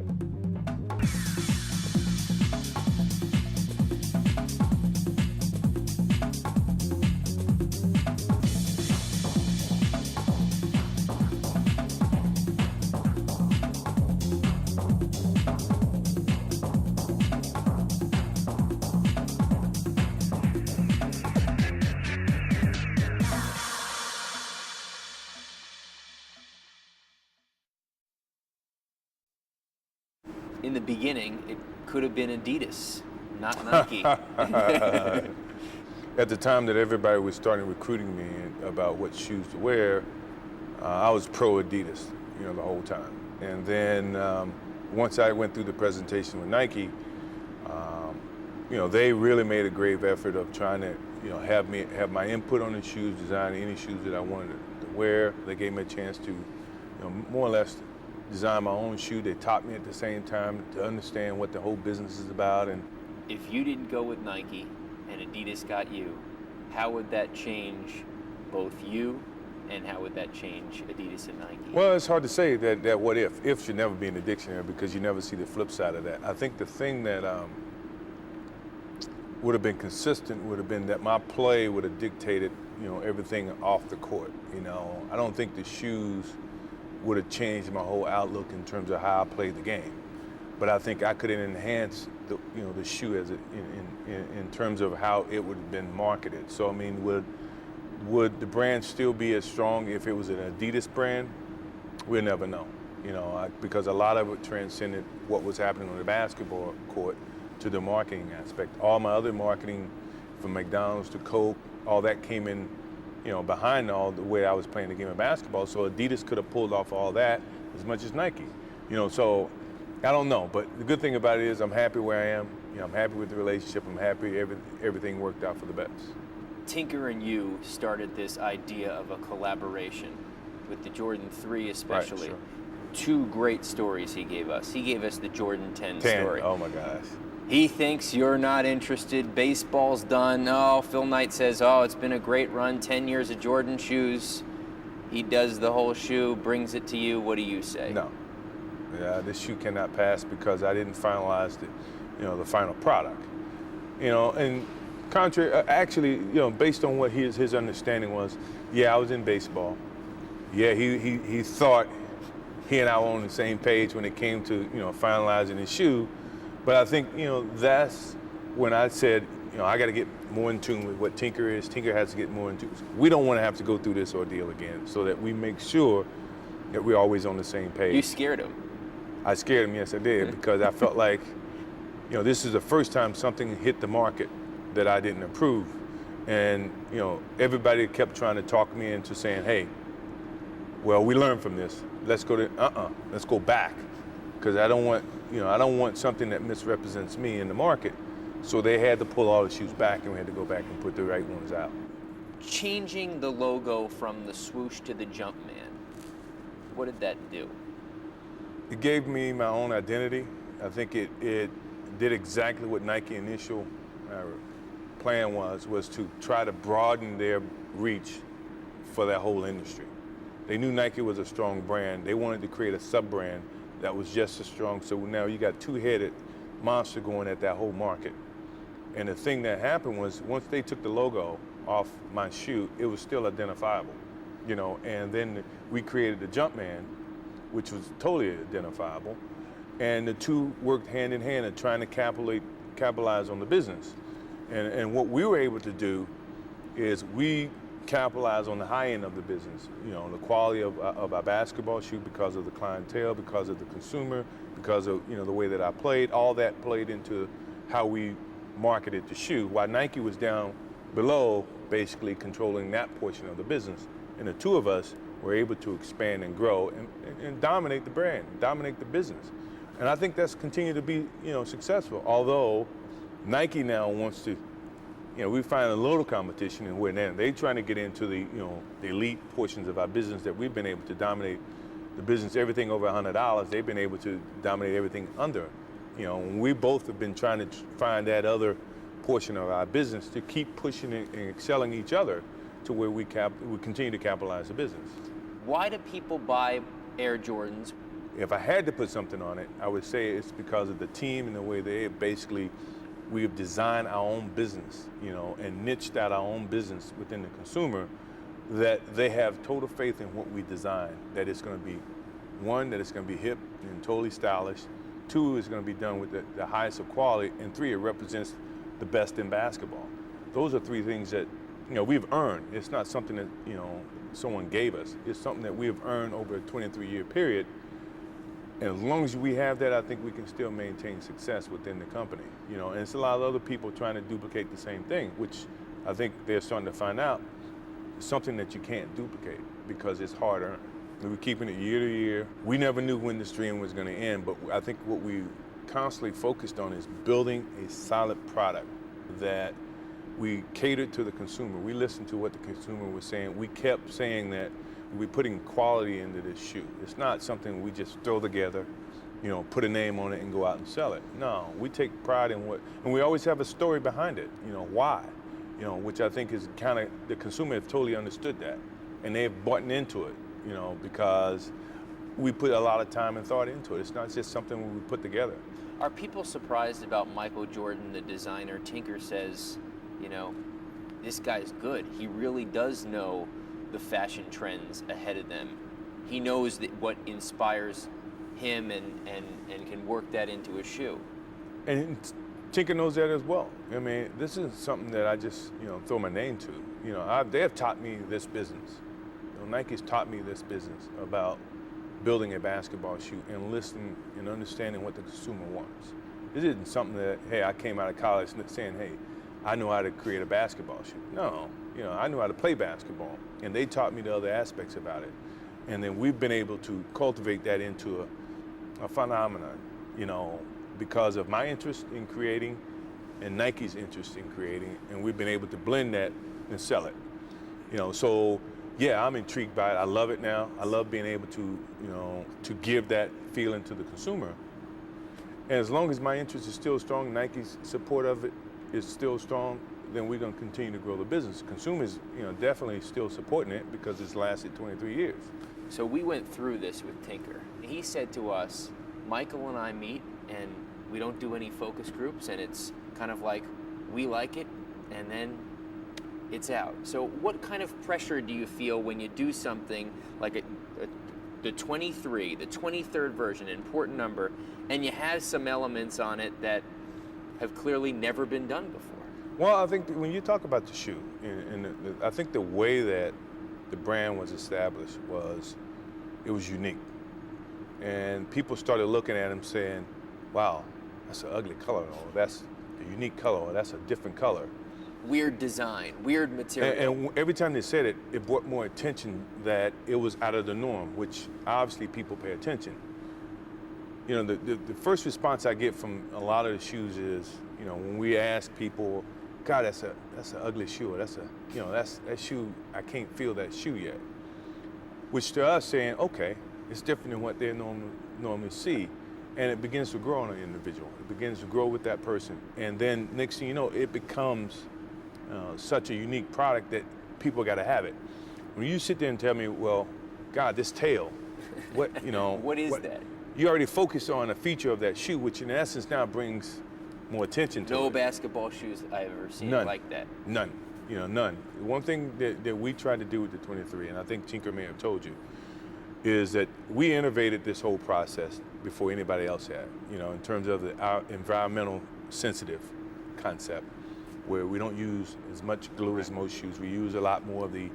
in the beginning, it could have been Adidas, not Nike. At the time that everybody was starting recruiting me about what shoes to wear, I was pro Adidas, the whole time. And then once I went through the presentation with Nike, they really made a grave effort of trying to, have my input on the shoes, design any shoes that I wanted to wear. They gave me a chance to, more or less design my own shoe. They taught me at the same time to understand what the whole business is about. And if you didn't go with Nike and Adidas got you, how would that change both you and how would that change Adidas and Nike? Well, it's hard to say that what if should never be in the dictionary because you never see the flip side of that. I think the thing that would have been consistent would have been that my play would have dictated, everything off the court. I don't think the shoes would have changed my whole outlook in terms of how I played the game. But I think I could have enhanced the shoe as in terms of how it would have been marketed. So I mean, would the brand still be as strong if it was an Adidas brand? We'll never know. Because a lot of it transcended what was happening on the basketball court to the marketing aspect. All my other marketing, from McDonald's to Coke, all that came in, behind all the way I was playing the game of basketball. So Adidas could have pulled off all that as much as Nike. So I don't know. But the good thing about it is I'm happy where I am. I'm happy with the relationship. I'm happy everything worked out for the best. Tinker and you started this idea of a collaboration with the Jordan 3 especially. Right, sure. 2 great stories he gave us. He gave us the Jordan 10 story. Oh my gosh. He thinks you're not interested. Baseball's done. Oh, Phil Knight says, it's been a great run, 10 years of Jordan shoes. He does the whole shoe, brings it to you. What do you say? No. Yeah, this shoe cannot pass because I didn't finalize the final product. And contrary, actually, based on what his understanding was, I was in baseball. Yeah, he thought he and I were on the same page when it came to, finalizing his shoe. But I think, that's when I said, I got to get more in tune with what Tinker is. Tinker has to get more in tune. We don't want to have to go through this ordeal again, so that we make sure that we're always on the same page. You scared him. I scared him, yes I did, because I felt like, this is the first time something hit the market that I didn't approve. And, everybody kept trying to talk me into saying, hey, well, we learned from this. Let's go let's go back. Because I don't want something that misrepresents me in the market. So they had to pull all the shoes back, and we had to go back and put the right ones out. Changing the logo from the swoosh to the Jumpman, what did that do? It gave me my own identity. I think it did exactly what Nike initial plan was to try to broaden their reach for that whole industry. They knew Nike was a strong brand. They wanted to create a sub-brand that was just as strong. So now you got two-headed monster going at that whole market. And the thing that happened was once they took the logo off my shoe, it was still identifiable, and then we created the Jumpman, which was totally identifiable. And the two worked hand in hand in trying to capitalize on the business. And what we were able to do is we capitalize on the high end of the business, the quality of our basketball shoe because of the clientele, because of the consumer, because of the way that I played. All that played into how we marketed the shoe, while Nike was down below basically controlling that portion of the business. And the two of us were able to expand and grow and dominate the brand, dominate the business. And I think that's continued to be successful, although Nike now wants to we find a little competition in where they're trying to get into the elite portions of our business that we've been able to dominate the business. Everything over $100, they've been able to dominate everything under. We both have been trying to find that other portion of our business to keep pushing it and excelling each other to where we continue to capitalize the business. Why do people buy Air Jordans? If I had to put something on it, I would say it's because of the team and the way we have designed our own business, and niched out our own business within the consumer, that they have total faith in what we design, that it's going to be, one, that it's going to be hip and totally stylish, two, it's going to be done with the highest of quality, and three, it represents the best in basketball. Those are three things that, we've earned. It's not something that, someone gave us. It's something that we have earned over a 23-year period as long as we have that, I think we can still maintain success within the company. You know, and it's a lot of other people trying to duplicate the same thing, which I think they're starting to find out is something that you can't duplicate because it's hard earned. We were keeping it year to year. We never knew when the stream was going to end, but I think what we constantly focused on is building a solid product that we catered to the consumer. We listened to what the consumer was saying. We kept saying that we're putting quality into this shoe. It's not something we just throw together, you know, put a name on it and go out and sell it. No, we take pride in what, and we always have a story behind it, you know, why, you know, which I think is kind of, the consumer have totally understood that. And they've bought into it, you know, because we put a lot of time and thought into it. It's not just something we put together. Are people surprised about Michael Jordan, the designer? Tinker says, you know, this guy's good. He really does know the fashion trends ahead of them. He knows that what inspires him and can work that into a shoe. And Tinker knows that as well. I mean, this is something that I just, you know, throw my name to. You know, they have taught me this business. You know, Nike's taught me this business about building a basketball shoe and listening and understanding what the consumer wants. This isn't something that, hey, I came out of college saying, hey, I know how to create a basketball shoe. No, you know, I knew how to play basketball, and they taught me the other aspects about it. And then we've been able to cultivate that into a phenomenon, you know, because of my interest in creating and Nike's interest in creating, and we've been able to blend that and sell it. You know, so yeah, I'm intrigued by it. I love it now. I love being able to, you know, to give that feeling to the consumer. And as long as my interest is still strong, Nike's support of it is still strong, then we're going to continue to grow the business. Consumers, you know, definitely still supporting it because it's lasted 23 years. So we went through this with Tinker. He said to us, Michael and I meet and we don't do any focus groups, and it's kind of like we like it and then it's out. So what kind of pressure do you feel when you do something like the 23, the 23rd version, an important number, and you have some elements on it that have clearly never been done before? Well, I think when you talk about the shoe, and I think the way that the brand was established was, it was unique. And people started looking at them saying, wow, that's an ugly color, or that's a unique color, or that's a different color. Weird design, weird material. And every time they said it, it brought more attention that it was out of the norm, which obviously people pay attention. You know, the first response I get from a lot of the shoes is, you know, when we ask people, God, that's an ugly shoe, or that's a, you know, that shoe, I can't feel that shoe yet. Which to us saying, okay, it's different than what they normally see. And it begins to grow on an individual. It begins to grow with that person. And then next thing you know, it becomes such a unique product that people got to have it. When you sit there and tell me, well, God, this tail, what, you know. What is that? You already focus on a feature of that shoe, which in essence now brings more attention to it. No basketball shoes I've ever seen like that. None, you know, none. One thing that we tried to do with the 23, and I think Tinker may have told you, is that we innovated this whole process before anybody else had, you know, in terms of our environmental sensitive concept, where we don't use as much glue as most shoes. We use a lot more of the,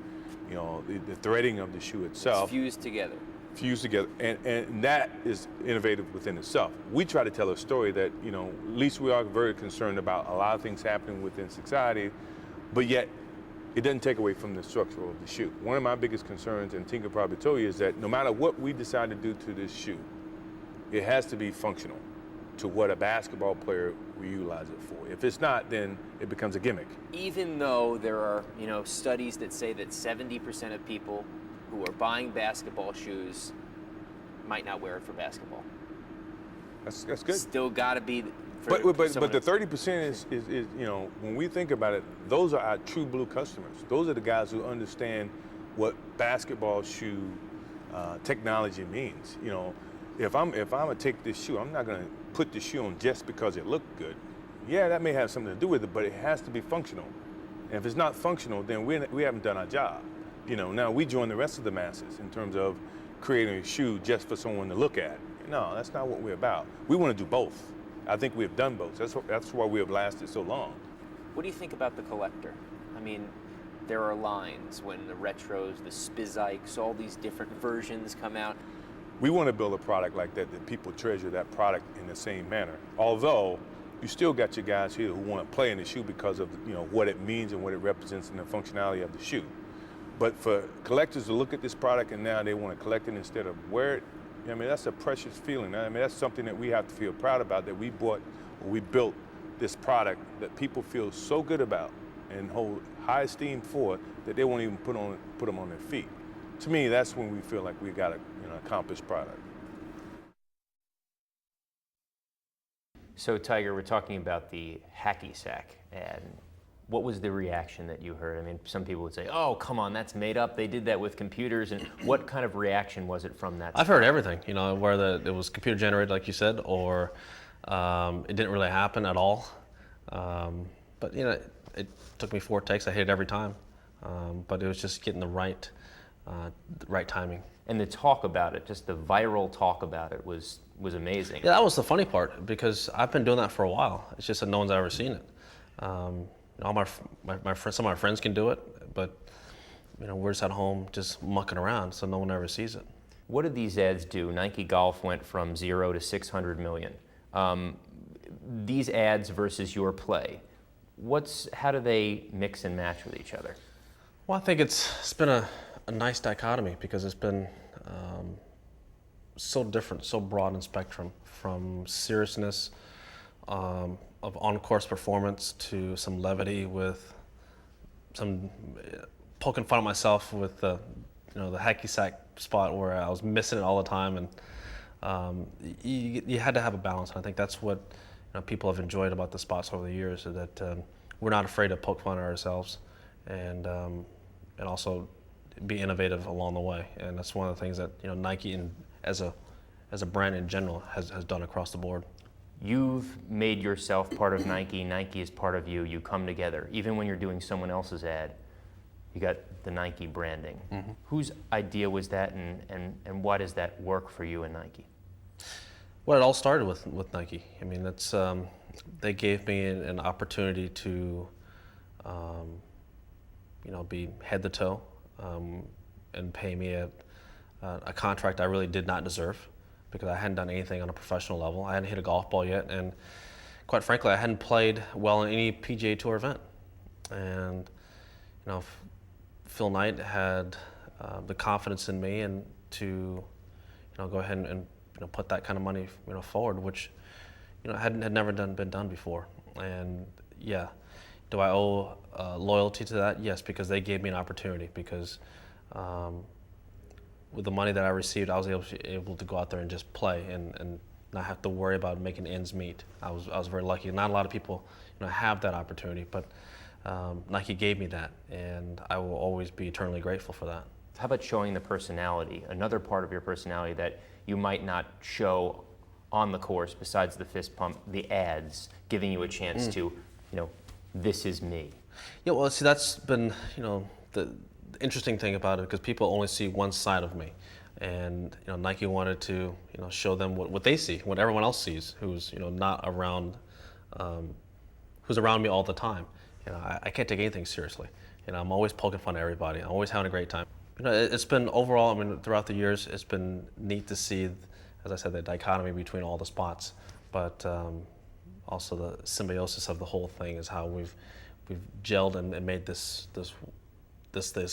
you know, the threading of the shoe itself. It's fused together. Fused together, and that is innovative within itself. We try to tell a story that, you know, at least we are very concerned about a lot of things happening within society, but yet it doesn't take away from the structure of the shoe. One of my biggest concerns, and Tinker probably told you, is that no matter what we decide to do to this shoe, it has to be functional to what a basketball player will utilize it for. If it's not, then it becomes a gimmick. Even though there are, you know, studies that say that 70% of people who are buying basketball shoes might not wear it for basketball. That's good. Still got to be. But the 30% is, you know, when we think about it, those are our true blue customers. Those are the guys who understand what basketball shoe technology means. You know, if I'm gonna take this shoe, I'm not gonna put the shoe on just because it looked good. Yeah, that may have something to do with it, but it has to be functional. And if it's not functional, then we haven't done our job. You know, now we join the rest of the masses in terms of creating a shoe just for someone to look at. No, that's not what we're about. We want to do both. I think we have done both. That's why we have lasted so long. What do you think about the collector? I mean, there are lines when the retros, the Spizikes, all these different versions come out. We want to build a product like that, that people treasure that product in the same manner. Although, you still got your guys here who want to play in the shoe because of what it means and what it represents in the functionality of the shoe. But for collectors to look at this product and now they want to collect it instead of wear it, I mean, that's a precious feeling. I mean, that's something that we have to feel proud about, that we built this product that people feel so good about and hold high esteem for that they won't even put them on their feet. To me, that's when we feel like we got a accomplished product. So Tiger, we're talking about the hacky sack, and what was the reaction that you heard? I mean, some people would say, "Oh, come on, that's made up. They did that with computers." And what kind of reaction was it from that? I've heard everything. Whether it was computer generated, like you said, or it didn't really happen at all. But it took me 4 takes. I hit it every time, but it was just getting the right timing. And the talk about it, just the viral talk about it, was amazing. Yeah, that was the funny part, because I've been doing that for a while. It's just that no one's ever seen it. All my friends, some of my friends can do it, but we're just at home just mucking around, so no one ever sees it. What did these ads do? Nike Golf went from 0 to 600 million. These ads versus your play, how do they mix and match with each other? Well, I think it's been a nice dichotomy, because it's been so different, so broad in spectrum, from seriousness of on-course performance to some levity with some poking fun at myself with the hacky sack spot where I was missing it all the time, and you had to have a balance. And I think that's what people have enjoyed about the spots over the years, is that we're not afraid to poke fun at ourselves, and also be innovative along the way. And that's one of the things that Nike as a brand in general has done across the board. You've made yourself part of Nike. Nike is part of you. You come together. Even when you're doing someone else's ad, you got the Nike branding. Mm-hmm. Whose idea was that, and why does that work for you and Nike? Well, it all started with Nike. I mean, that's they gave me an opportunity to be head to toe and pay me a contract I really did not deserve, because I hadn't done anything on a professional level. I hadn't hit a golf ball yet, and quite frankly, I hadn't played well in any PGA Tour event. And Phil Knight had the confidence in me and to go ahead and put that kind of money forward, which had never been done before. And yeah, do I owe loyalty to that? Yes, because they gave me an opportunity. Because with the money that I received, I was able to go out there and just play and not have to worry about making ends meet. I was very lucky. Not a lot of people have that opportunity, but Nike gave me that, and I will always be eternally grateful for that. How about showing the personality, another part of your personality that you might not show on the course besides the fist pump, the ads, giving you a chance to, this is me? Yeah, well, see, that's been, the interesting thing about it, because people only see one side of me. And, Nike wanted to, show them what they see, what everyone else sees, who's, not around, who's around me all the time. I can't take anything seriously. I'm always poking fun at everybody. I'm always having a great time. It's been overall, throughout the years, it's been neat to see, as I said, the dichotomy between all the spots, but also the symbiosis of the whole thing is how we've gelled and made this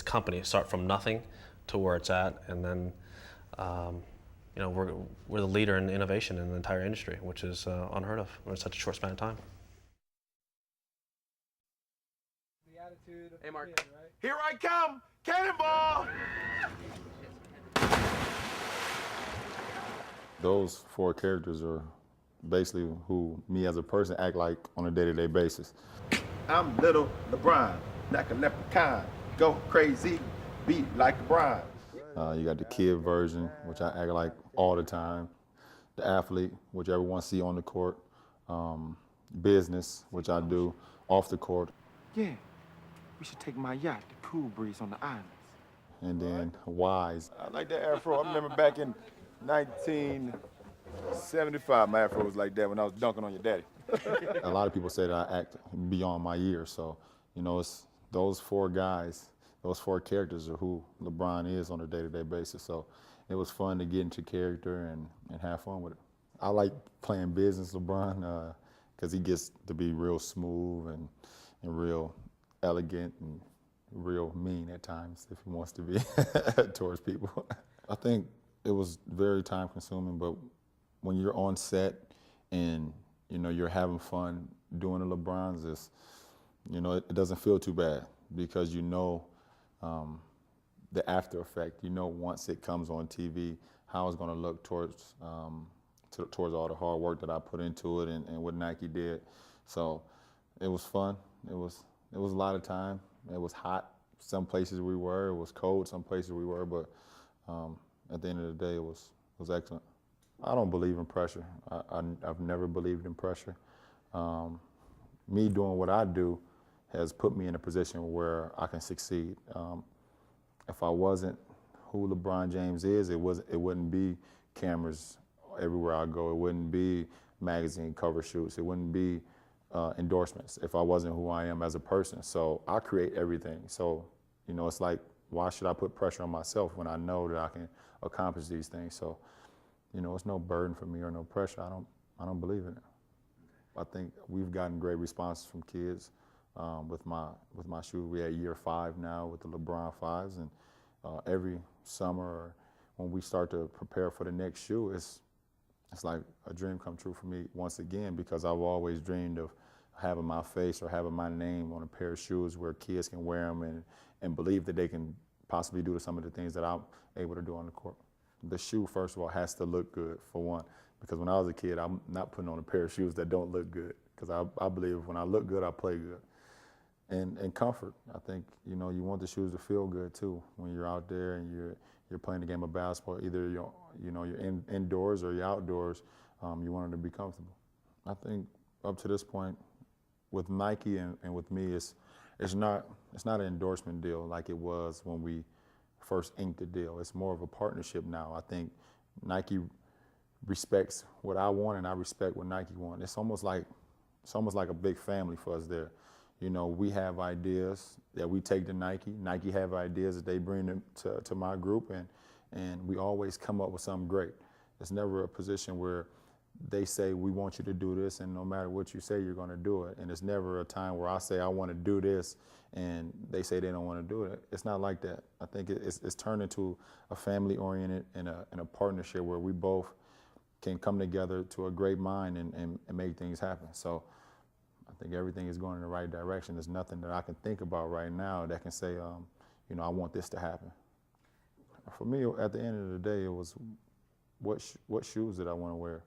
company start from nothing to where it's at, and then we're the leader in innovation in the entire industry, which is unheard of in such a short span of time. Hey, Mark. Here I come! Cannonball! Those 4 characters are basically who me as a person act like on a day-to-day basis. I'm little LeBron, like a leprechaun. Go crazy, beat like a bride. You got the kid version, which I act like all the time. The athlete, which everyone see on the court. Business, which I do off the court. Yeah, we should take my yacht, the Cool Breeze, on the islands. And then wise. I like that afro. I remember back in 1975, my afro was like that when I was dunking on your daddy. A lot of people say that I act beyond my years, so it's those 4 guys those 4 characters are who LeBron is on a day-to-day basis. So it was fun to get into character and have fun with it. I like playing business LeBron because he gets to be real smooth and real elegant and real mean at times if he wants to be towards people. I think it was very time consuming, but when you're on set and you're having fun doing the LeBrons, it doesn't feel too bad because the after effect. Once it comes on TV, how it's going to look towards all the hard work that I put into it and what Nike did. So it was fun. It was a lot of time. It was hot some places we were. It was cold some places we were. But at the end of the day, it was excellent. I don't believe in pressure. I've never believed in pressure. Me doing what I do has put me in a position where I can succeed. If I wasn't who LeBron James is, it wouldn't be cameras everywhere I go. It wouldn't be magazine cover shoots. It wouldn't be endorsements if I wasn't who I am as a person. So I create everything. So, it's like, why should I put pressure on myself when I know that I can accomplish these things? So, it's no burden for me or no pressure. I don't believe in it. I think we've gotten great responses from kids with my shoe. We at year 5 now with the LeBron 5s, and every summer when we start to prepare for the next shoe, it's like a dream come true for me once again, because I've always dreamed of having my face or having my name on a pair of shoes where kids can wear them and believe that they can possibly do some of the things that I'm able to do on the court. The shoe, first of all, has to look good, for one, because when I was a kid, I'm not putting on a pair of shoes that don't look good, because I believe when I look good, I play good. And comfort. I think, you want the shoes to feel good too when you're out there and you're playing the game of basketball. Either you're indoors or you're outdoors. You want them to be comfortable. I think up to this point, with Nike and with me, it's not an endorsement deal like it was when we first inked the deal. It's more of a partnership now. I think Nike respects what I want and I respect what Nike wants. It's almost like a big family for us there. We have ideas that we take to Nike. Nike have ideas that they bring them to my group, and we always come up with something great. It's never a position where they say, we want you to do this, and no matter what you say, you're going to do it. And it's never a time where I say, I want to do this, and they say they don't want to do it. It's not like that. I think it's turned into a family-oriented and a partnership where we both can come together to a great mind and make things happen. So I think everything is going in the right direction. There's nothing that I can think about right now that can say, I want this to happen. For me, at the end of the day, it was what shoes did I want to wear?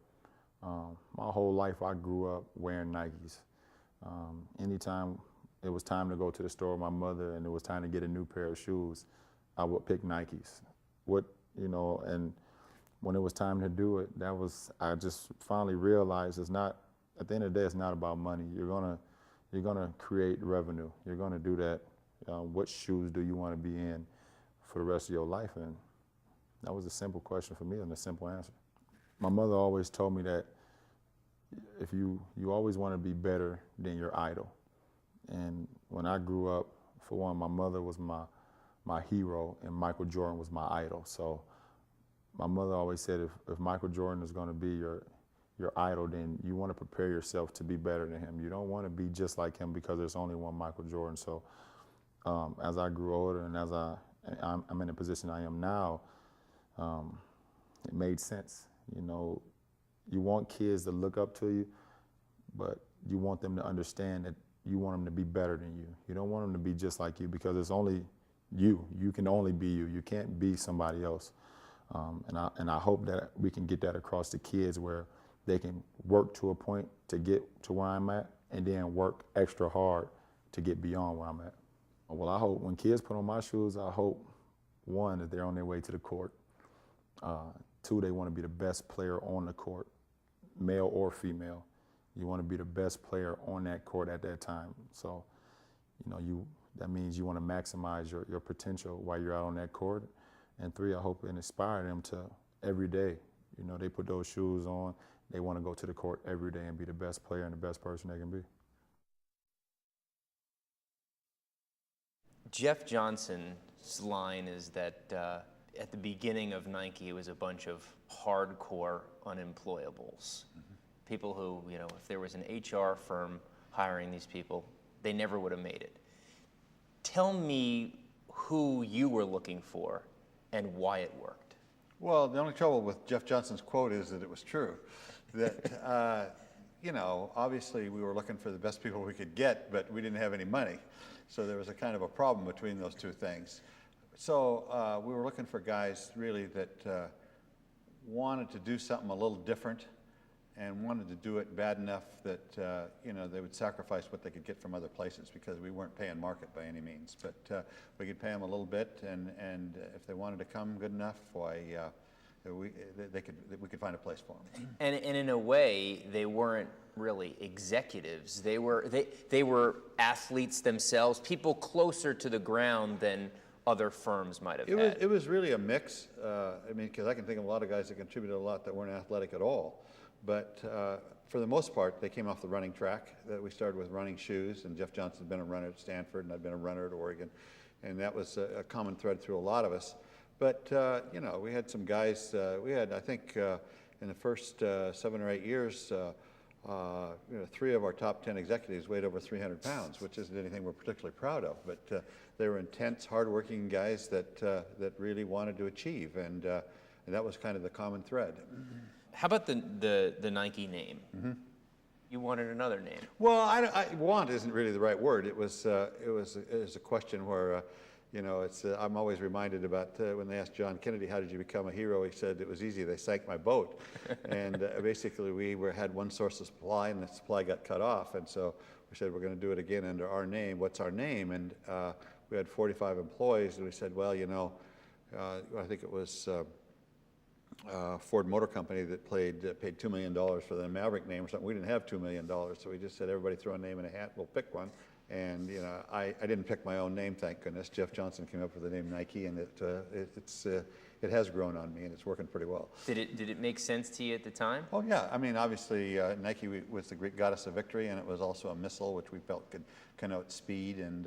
My whole life, I grew up wearing Nikes. Anytime it was time to go to the store with my mother and it was time to get a new pair of shoes, I would pick Nikes. And when it was time to do it, I just finally realized at the end of the day, it's not about money. You're gonna create revenue. You're gonna do that. What shoes do you want to be in for the rest of your life? And that was a simple question for me and a simple answer. My mother always told me that if you always want to be better than your idol. And when I grew up, for one, my mother was my hero and Michael Jordan was my idol. So my mother always said if Michael Jordan is going to be your idol, then you want to prepare yourself to be better than him. You don't want to be just like him because there's only one Michael Jordan. So as I grew older and as I'm in the position I am now, it made sense. You want kids to look up to you, but you want them to understand that you want them to be better than you. You don't want them to be just like you because it's only you. You can only be you. You can't be somebody else. And I hope that we can get that across to kids where they can work to a point to get to where I'm at and then work extra hard to get beyond where I'm at. Well, I hope when kids put on my shoes, I hope, one, that they're on their way to the court. Two, they want to be the best player on the court, male or female. You want to be the best player on that court at that time. So, that means you want to maximize your potential while you're out on that court. And three, I hope it inspire them to every day. They put those shoes on. They want to go to the court every day and be the best player and the best person they can be. Jeff Johnson's line is that at the beginning of Nike, it was a bunch of hardcore unemployables. People who, you know, if there was an HR firm hiring these people, they never would have made it. Tell me who you were looking for and why it worked. Well, the only trouble with Jeff Johnson's quote is that it was true. That, you know, obviously we were looking for the best people we could get, but we didn't have any money. So there was a kind of a problem between those two things. So we were looking for guys really that wanted to do something a little different and wanted to do it bad enough that, you know, they would sacrifice what they could get from other places, because we weren't paying market by any means. But we could pay them a little bit, and if they wanted to come good enough, why, we could find a place for them. And in a way, they weren't really executives. They were athletes themselves, people closer to the ground than other firms might have had. It was really a mix. I mean, because I can think of a lot of guys that contributed a lot that weren't athletic at all. But for the most part, they came off the running track. We started with running shoes, and Jeff Johnson's been a runner at Stanford, and I'd been a runner at Oregon. And that was a common thread through a lot of us. But, you know, we had some guys, we had, I think, in the first 7 or 8 years, you know, 3 of our top 10 executives weighed over 300 pounds, which isn't anything we're particularly proud of. But they were intense, hardworking guys that really wanted to achieve, and that was kind of the common thread. How about the Nike name? Mm-hmm. You wanted another name. Well, want isn't really the right word. It was a question where, you know, I'm always reminded about when they asked John Kennedy, how did you become a hero? He said, it was easy, they sank my boat. And basically we had one source of supply, and the supply got cut off. And so we said, we're going to do it again under our name. What's our name? And we had 45 employees, and we said, well, you know, I think it was Ford Motor Company that paid $2 million for the Maverick name or something. We didn't have $2 million, so we just said, everybody throw a name in a hat, we'll pick one. And, you know, I didn't pick my own name, thank goodness. Jeff Johnson came up with the name Nike, and it has grown on me, and it's working pretty well. Did it make sense to you at the time? Oh, yeah. I mean, obviously, Nike was the Greek goddess of victory, and it was also a missile, which we felt could connote speed, and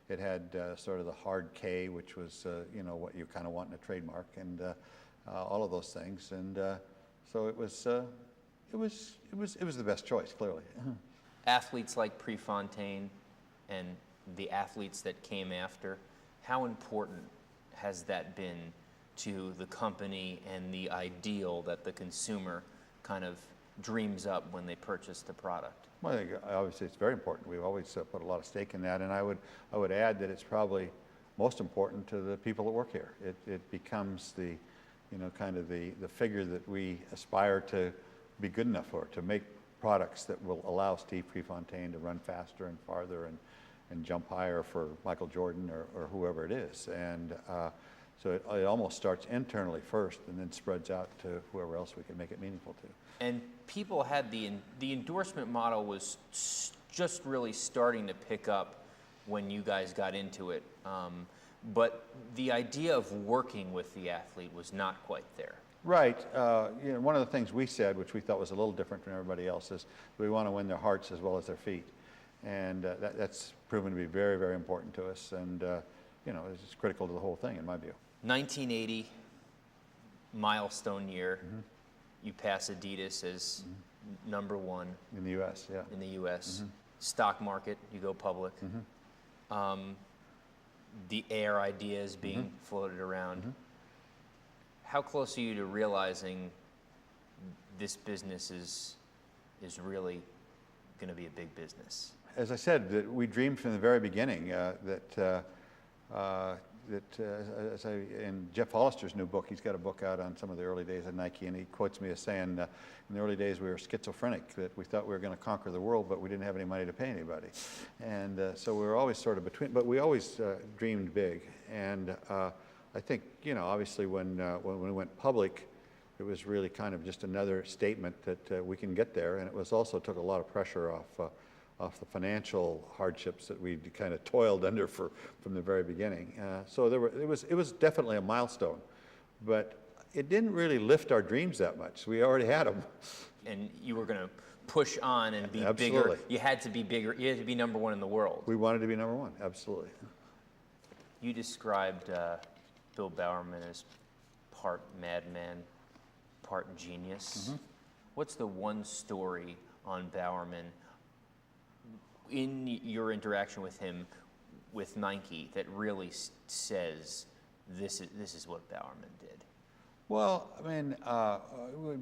it had sort of the hard K, which was, you know, what you kind of want in a trademark, and all of those things. And so it was the best choice, clearly. Athletes like Prefontaine and the athletes that came after, how important has that been to the company and the ideal that the consumer kind of dreams up when they purchase the product? Well, I think obviously it's very important. We've always put a lot of stake in that, and I would add that it's probably most important to the people that work here. It becomes the, you know, kind of the figure that we aspire to be good enough for, to make products that will allow Steve Prefontaine to run faster and farther and jump higher for Michael Jordan or whoever it is. And so it almost starts internally first and then spreads out to whoever else we can make it meaningful to. And people had the endorsement model was just really starting to pick up when you guys got into it. But the idea of working with the athlete was not quite there. Right. You know, one of the things we said, which we thought was a little different from everybody else, is we want to win their hearts as well as their feet. And that's proven to be very, very important to us. And, you know, it's critical to the whole thing, in my view. 1980, milestone year. Mm-hmm. You pass Adidas as #1. In the U.S., yeah. In the U.S. Mm-hmm. Stock market, you go public. Mm-hmm. The Air idea is being floated around. Mm-hmm. How close are you to realizing this business is really going to be a big business? As I said, that we dreamed from the very beginning in Jeff Hollister's new book, he's got a book out on some of the early days of Nike, and he quotes me as saying, in the early days we were schizophrenic, that we thought we were going to conquer the world, but we didn't have any money to pay anybody. And so we were always sort of between, but we always dreamed big. And I think, you know, obviously when we went public, it was really kind of just another statement that we can get there, and it was also took a lot of pressure off the financial hardships that we kind of toiled under from the very beginning. So it was definitely a milestone, but it didn't really lift our dreams that much. We already had them. And you were going to push on and be Absolutely. bigger. You had to be bigger. You had to be #1 in the world. We wanted to be #1, absolutely. You described Bill Bowerman as part madman, part genius. Mm-hmm. What's the one story on Bowerman in your interaction with him with Nike that really says this is what Bowerman did? Well, I mean,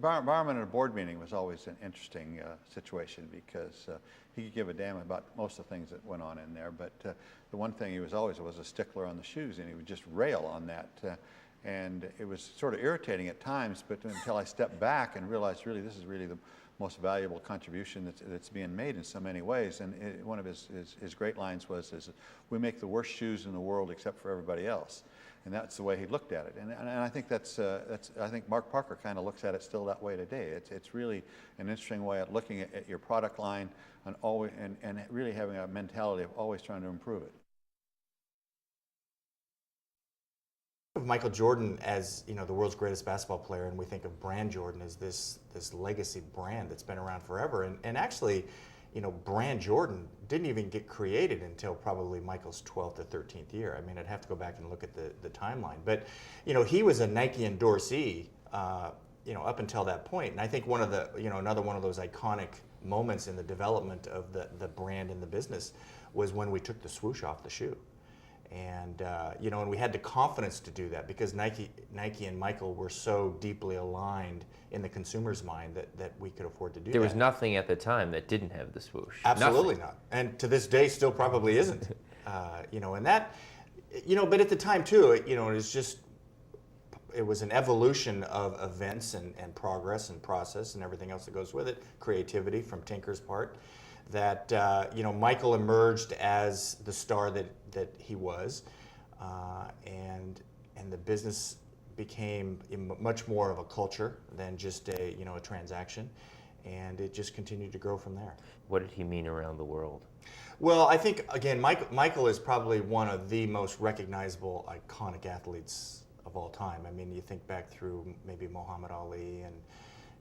Bowerman at a board meeting was always an interesting situation because he could give a damn about most of the things that went on in there. But the one thing he was always was a stickler on the shoes, and he would just rail on that. And it was sort of irritating at times, but until I stepped back and realized really this is really the most valuable contribution that's being made in so many ways. And one of his great lines was, we make the worst shoes in the world except for everybody else. And that's the way he looked at it. And I think I think Mark Parker kind of looks at it still that way today. It's really an interesting way of looking at your product line and really having a mentality of always trying to improve it. Michael Jordan as, you know, the world's greatest basketball player, and we think of Brand Jordan as this legacy brand that's been around forever. And actually, you know, Brand Jordan didn't even get created until probably Michael's 12th or 13th year. I mean, I'd have to go back and look at the timeline. But, you know, he was a Nike endorsee, you know, up until that point. And I think one of the, you know, another one of those iconic moments in the development of the brand and the business was when we took the swoosh off the shoe. And you know, and we had the confidence to do that because Nike and Michael were so deeply aligned in the consumer's mind that we could afford to do that. There was nothing at the time that didn't have the swoosh. Absolutely Nothing. not. And to this day, still probably isn't. You know, and that, you know, but at the time too, you know, it was an evolution of events and progress and process and everything else that goes with it, creativity from Tinker's part. That you know, Michael emerged as the star that he was, and the business became much more of a culture than just a transaction, and it just continued to grow from there. What did he mean around the world? Well, I think again, Michael is probably one of the most recognizable, iconic athletes of all time. I mean, you think back through maybe Muhammad Ali and.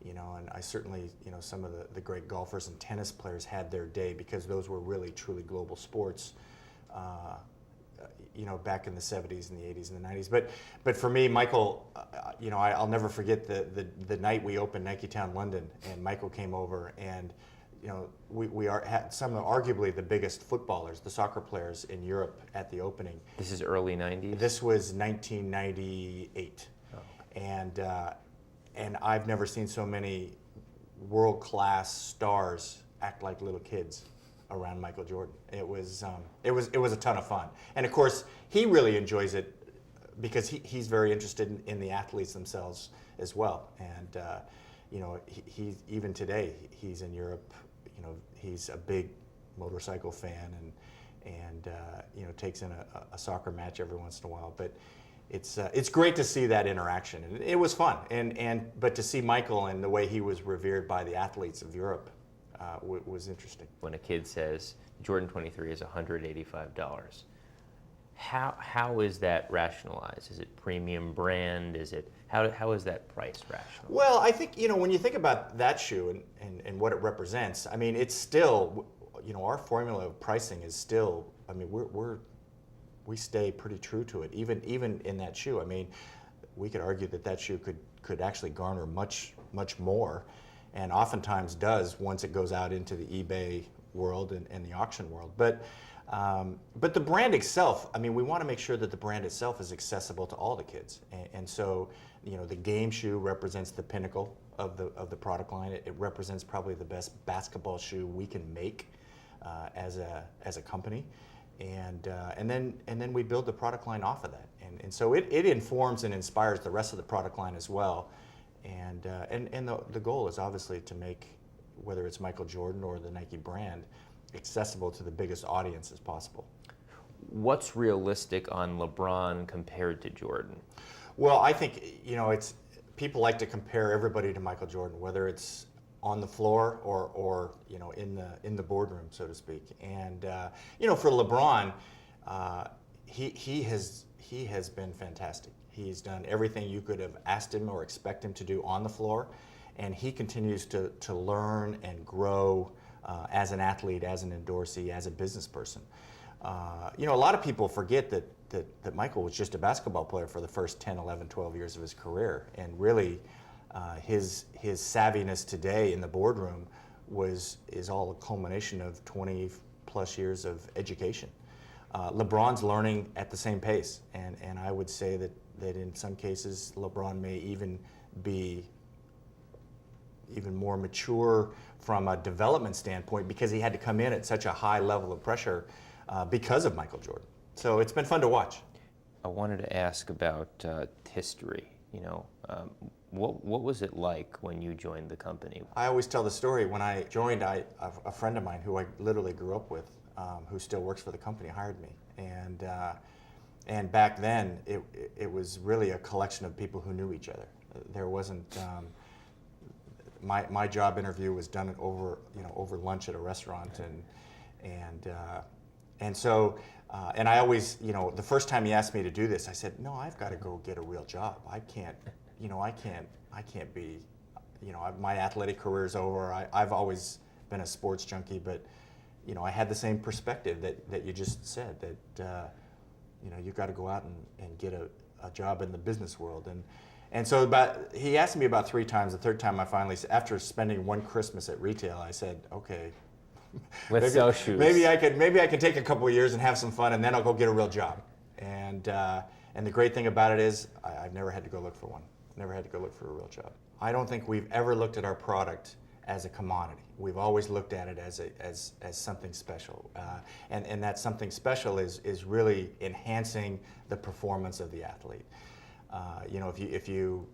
You know, and I certainly, you know, some of the great golfers and tennis players had their day because those were really, truly global sports, you know, back in the 70s and the 80s and the 90s. But for me, Michael, you know, I'll never forget the night we opened Nike Town London, and Michael came over, and, you know, we had some of arguably the biggest footballers, the soccer players in Europe at the opening. This is early 90s? This was 1998. Oh. And I've never seen so many world-class stars act like little kids around Michael Jordan. It was a ton of fun. And of course, he really enjoys it because he's very interested in the athletes themselves as well. And you know, he even today, he's in Europe. You know, he's a big motorcycle fan and you know, takes in a soccer match every once in a while. But it's great to see that interaction, and it was fun. But to see Michael and the way he was revered by the athletes of Europe was interesting. When a kid says Jordan 23 is $185, how is that rationalized? Is it premium brand? Is it how is that price rational? Well, I think, you know, when you think about that shoe and what it represents, I mean, it's still, you know, our formula of pricing is still, I mean, we stay pretty true to it, even in that shoe. I mean, we could argue that shoe could actually garner much more, and oftentimes does once it goes out into the eBay world and the auction world. But the brand itself, I mean, we want to make sure that the brand itself is accessible to all the kids, and so, you know, the game shoe represents the pinnacle of the product line. It represents probably the best basketball shoe we can make as a company. And then we build the product line off of that, and so it informs and inspires the rest of the product line as well, and the goal is obviously to make, whether it's Michael Jordan or the Nike brand, accessible to the biggest audience as possible. What's realistic on LeBron compared to Jordan? Well, I think, you know, people like to compare everybody to Michael Jordan, whether it's on the floor or you know, in the boardroom, so to speak. And you know, for LeBron, he has been fantastic. He's done everything you could have asked him or expect him to do on the floor, and he continues to learn and grow as an athlete, as an endorsee, as a business person. You know, a lot of people forget that Michael was just a basketball player for the first 10, 11, 12 years of his career. And really, his savviness today in the boardroom is all a culmination of 20 plus years of education. LeBron's learning at the same pace. And I would say that in some cases, LeBron may even be even more mature from a development standpoint because he had to come in at such a high level of pressure because of Michael Jordan. So it's been fun to watch. I wanted to ask about history. You know, what was it like when you joined the company? I always tell the story. When I joined, a friend of mine who I literally grew up with, who still works for the company, hired me. And back then, it was really a collection of people who knew each other. There wasn't, my job interview was done over lunch at a restaurant, and so I always, the first time he asked me to do this, I said, no, I've got to go get a real job. I can't be, my athletic career is over. I've always been a sports junkie, but I had the same perspective that you just said, that you've got to go out and get a job in the business world. And so he asked me about 3 times. The third time I finally, after spending one Christmas at retail, I said, okay, let's sell shoes. Maybe I could take a couple of years and have some fun, and then I'll go get a real job. And the great thing about it is I've never had to go look for one. Never had to go look for a real job. I don't think we've ever looked at our product as a commodity. We've always looked at it as something special, and that something special is really enhancing the performance of the athlete. If you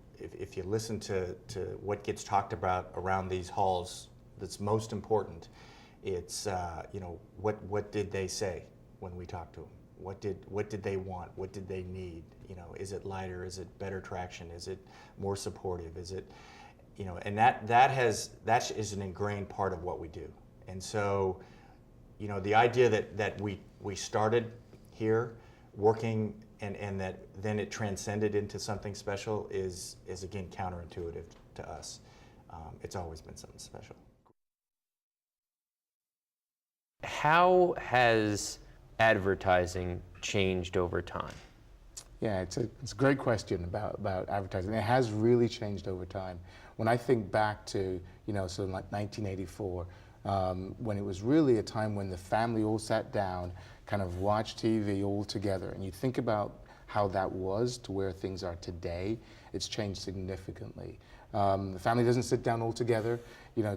listen to what gets talked about around these halls, that's most important. It's what did they say when we talked to them? What did they want? What did they need? Is it lighter? Is it better traction? Is it more supportive? Is it, and that is an ingrained part of what we do. And so, the idea that we started here working and that then it transcended into something special is again counterintuitive to us. It's always been something special. How has advertising changed over time? Yeah, it's a great question about advertising. It has really changed over time. When I think back to, sort of like 1984, when it was really a time when the family all sat down, kind of watched TV all together, and you think about how that was to where things are today, it's changed significantly. The family doesn't sit down all together.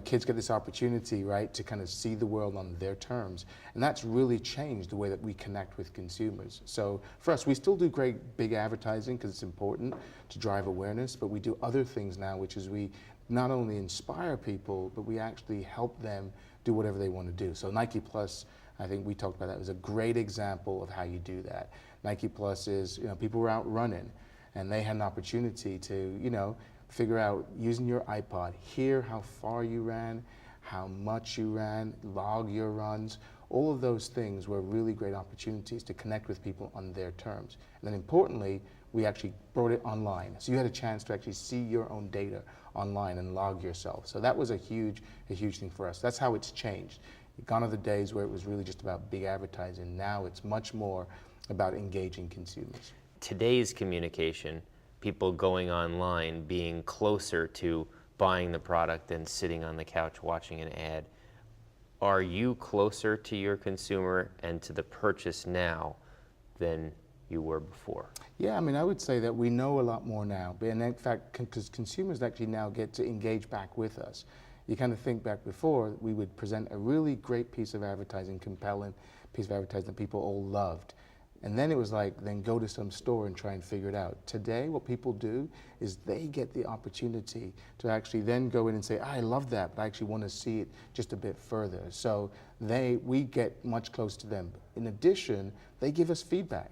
Kids get this opportunity, right, to kind of see the world on their terms. And that's really changed the way that we connect with consumers. So for us, we still do great big advertising because it's important to drive awareness, but we do other things now, which is we not only inspire people, but we actually help them do whatever they want to do. So Nike Plus, I think we talked about that, was a great example of how you do that. Nike Plus is, people were out running and they had an opportunity to, figure out using your iPod, hear how far you ran, how much you ran, log your runs. All of those things were really great opportunities to connect with people on their terms. And then importantly, we actually brought it online. So you had a chance to actually see your own data online and log yourself. So that was a huge thing for us. That's how it's changed. Gone are the days where it was really just about big advertising. Now it's much more about engaging consumers. Today's communication, people going online, being closer to buying the product than sitting on the couch watching an ad. Are you closer to your consumer and to the purchase now than you were before? Yeah, I would say that we know a lot more now. And in fact, because consumers actually now get to engage back with us. You kind of think back before, we would present a really great piece of advertising, compelling piece of advertising that people all loved. And then it was like, then go to some store and try and figure it out. Today, what people do is they get the opportunity to actually then go in and say, I love that, but I actually want to see it just a bit further. So we get much closer to them. In addition, they give us feedback.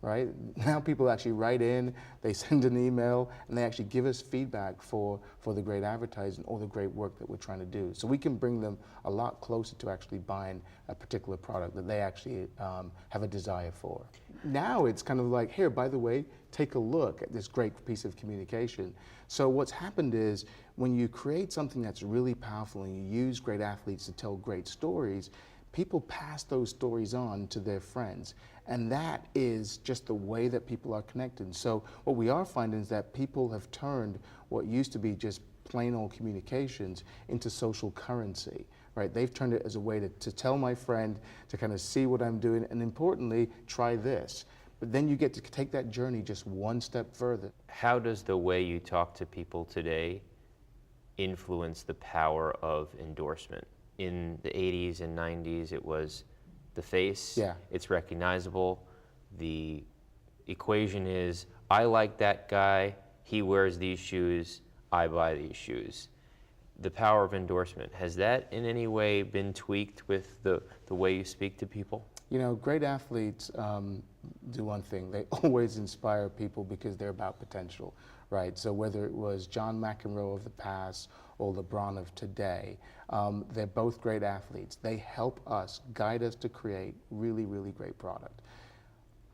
Right? Now people actually write in, they send an email, and they actually give us feedback for the great advertising or the great work that we're trying to do. So we can bring them a lot closer to actually buying a particular product that they actually have a desire for. Now it's kind of like, here, by the way, take a look at this great piece of communication. So what's happened is when you create something that's really powerful and you use great athletes to tell great stories, people pass those stories on to their friends. And that is just the way that people are connected. So what we are finding is that people have turned what used to be just plain old communications into social currency, right? They've turned it as a way to tell my friend, to kind of see what I'm doing, and importantly, try this. But then you get to take that journey just one step further. How does the way you talk to people today influence the power of endorsement? In the 80s and 90s, it was the face, it's recognizable. The equation is, I like that guy, he wears these shoes, I buy these shoes. The power of endorsement, has that in any way been tweaked with the way you speak to people? You know, great athletes do one thing. They always inspire people because they're about potential, right? So whether it was John McEnroe of the past or LeBron of today, they're both great athletes. They help us, guide us to create really, really great product.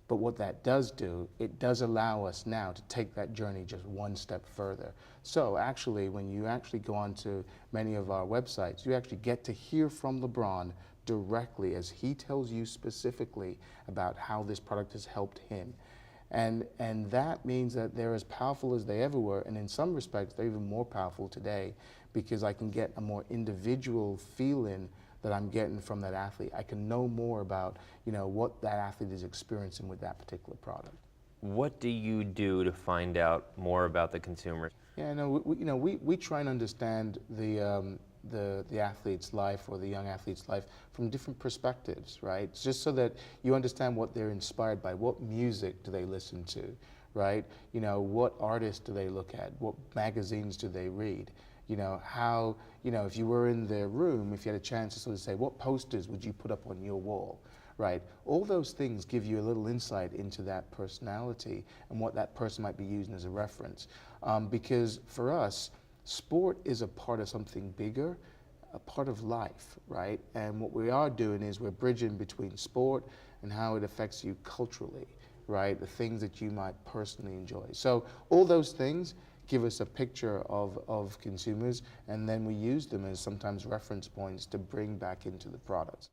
But what that does do, it does allow us now to take that journey just one step further. So actually, when you actually go onto many of our websites, you actually get to hear from LeBron directly as he tells you specifically about how this product has helped him. And that means that they're as powerful as they ever were, and in some respects, they're even more powerful today because I can get a more individual feeling that I'm getting from that athlete. I can know more about, you know, what that athlete is experiencing with that particular product. What do you do to find out more about the consumer? Yeah, no, we try and understand the athlete's life or the young athlete's life from different perspectives, right? Just so that you understand what they're inspired by. What music do they listen to, right? You know, what artists do they look at? What magazines do they read? You know, how, you know, if you were in their room, if you had a chance to sort of say, what posters would you put up on your wall, right? All those things give you a little insight into that personality and what that person might be using as a reference. Because for us, sport is a part of something bigger, a part of life, right? And what we are doing is we're bridging between sport and how it affects you culturally, right? The things that you might personally enjoy. So all those things give us a picture of consumers, and then we use them as sometimes reference points to bring back into the products.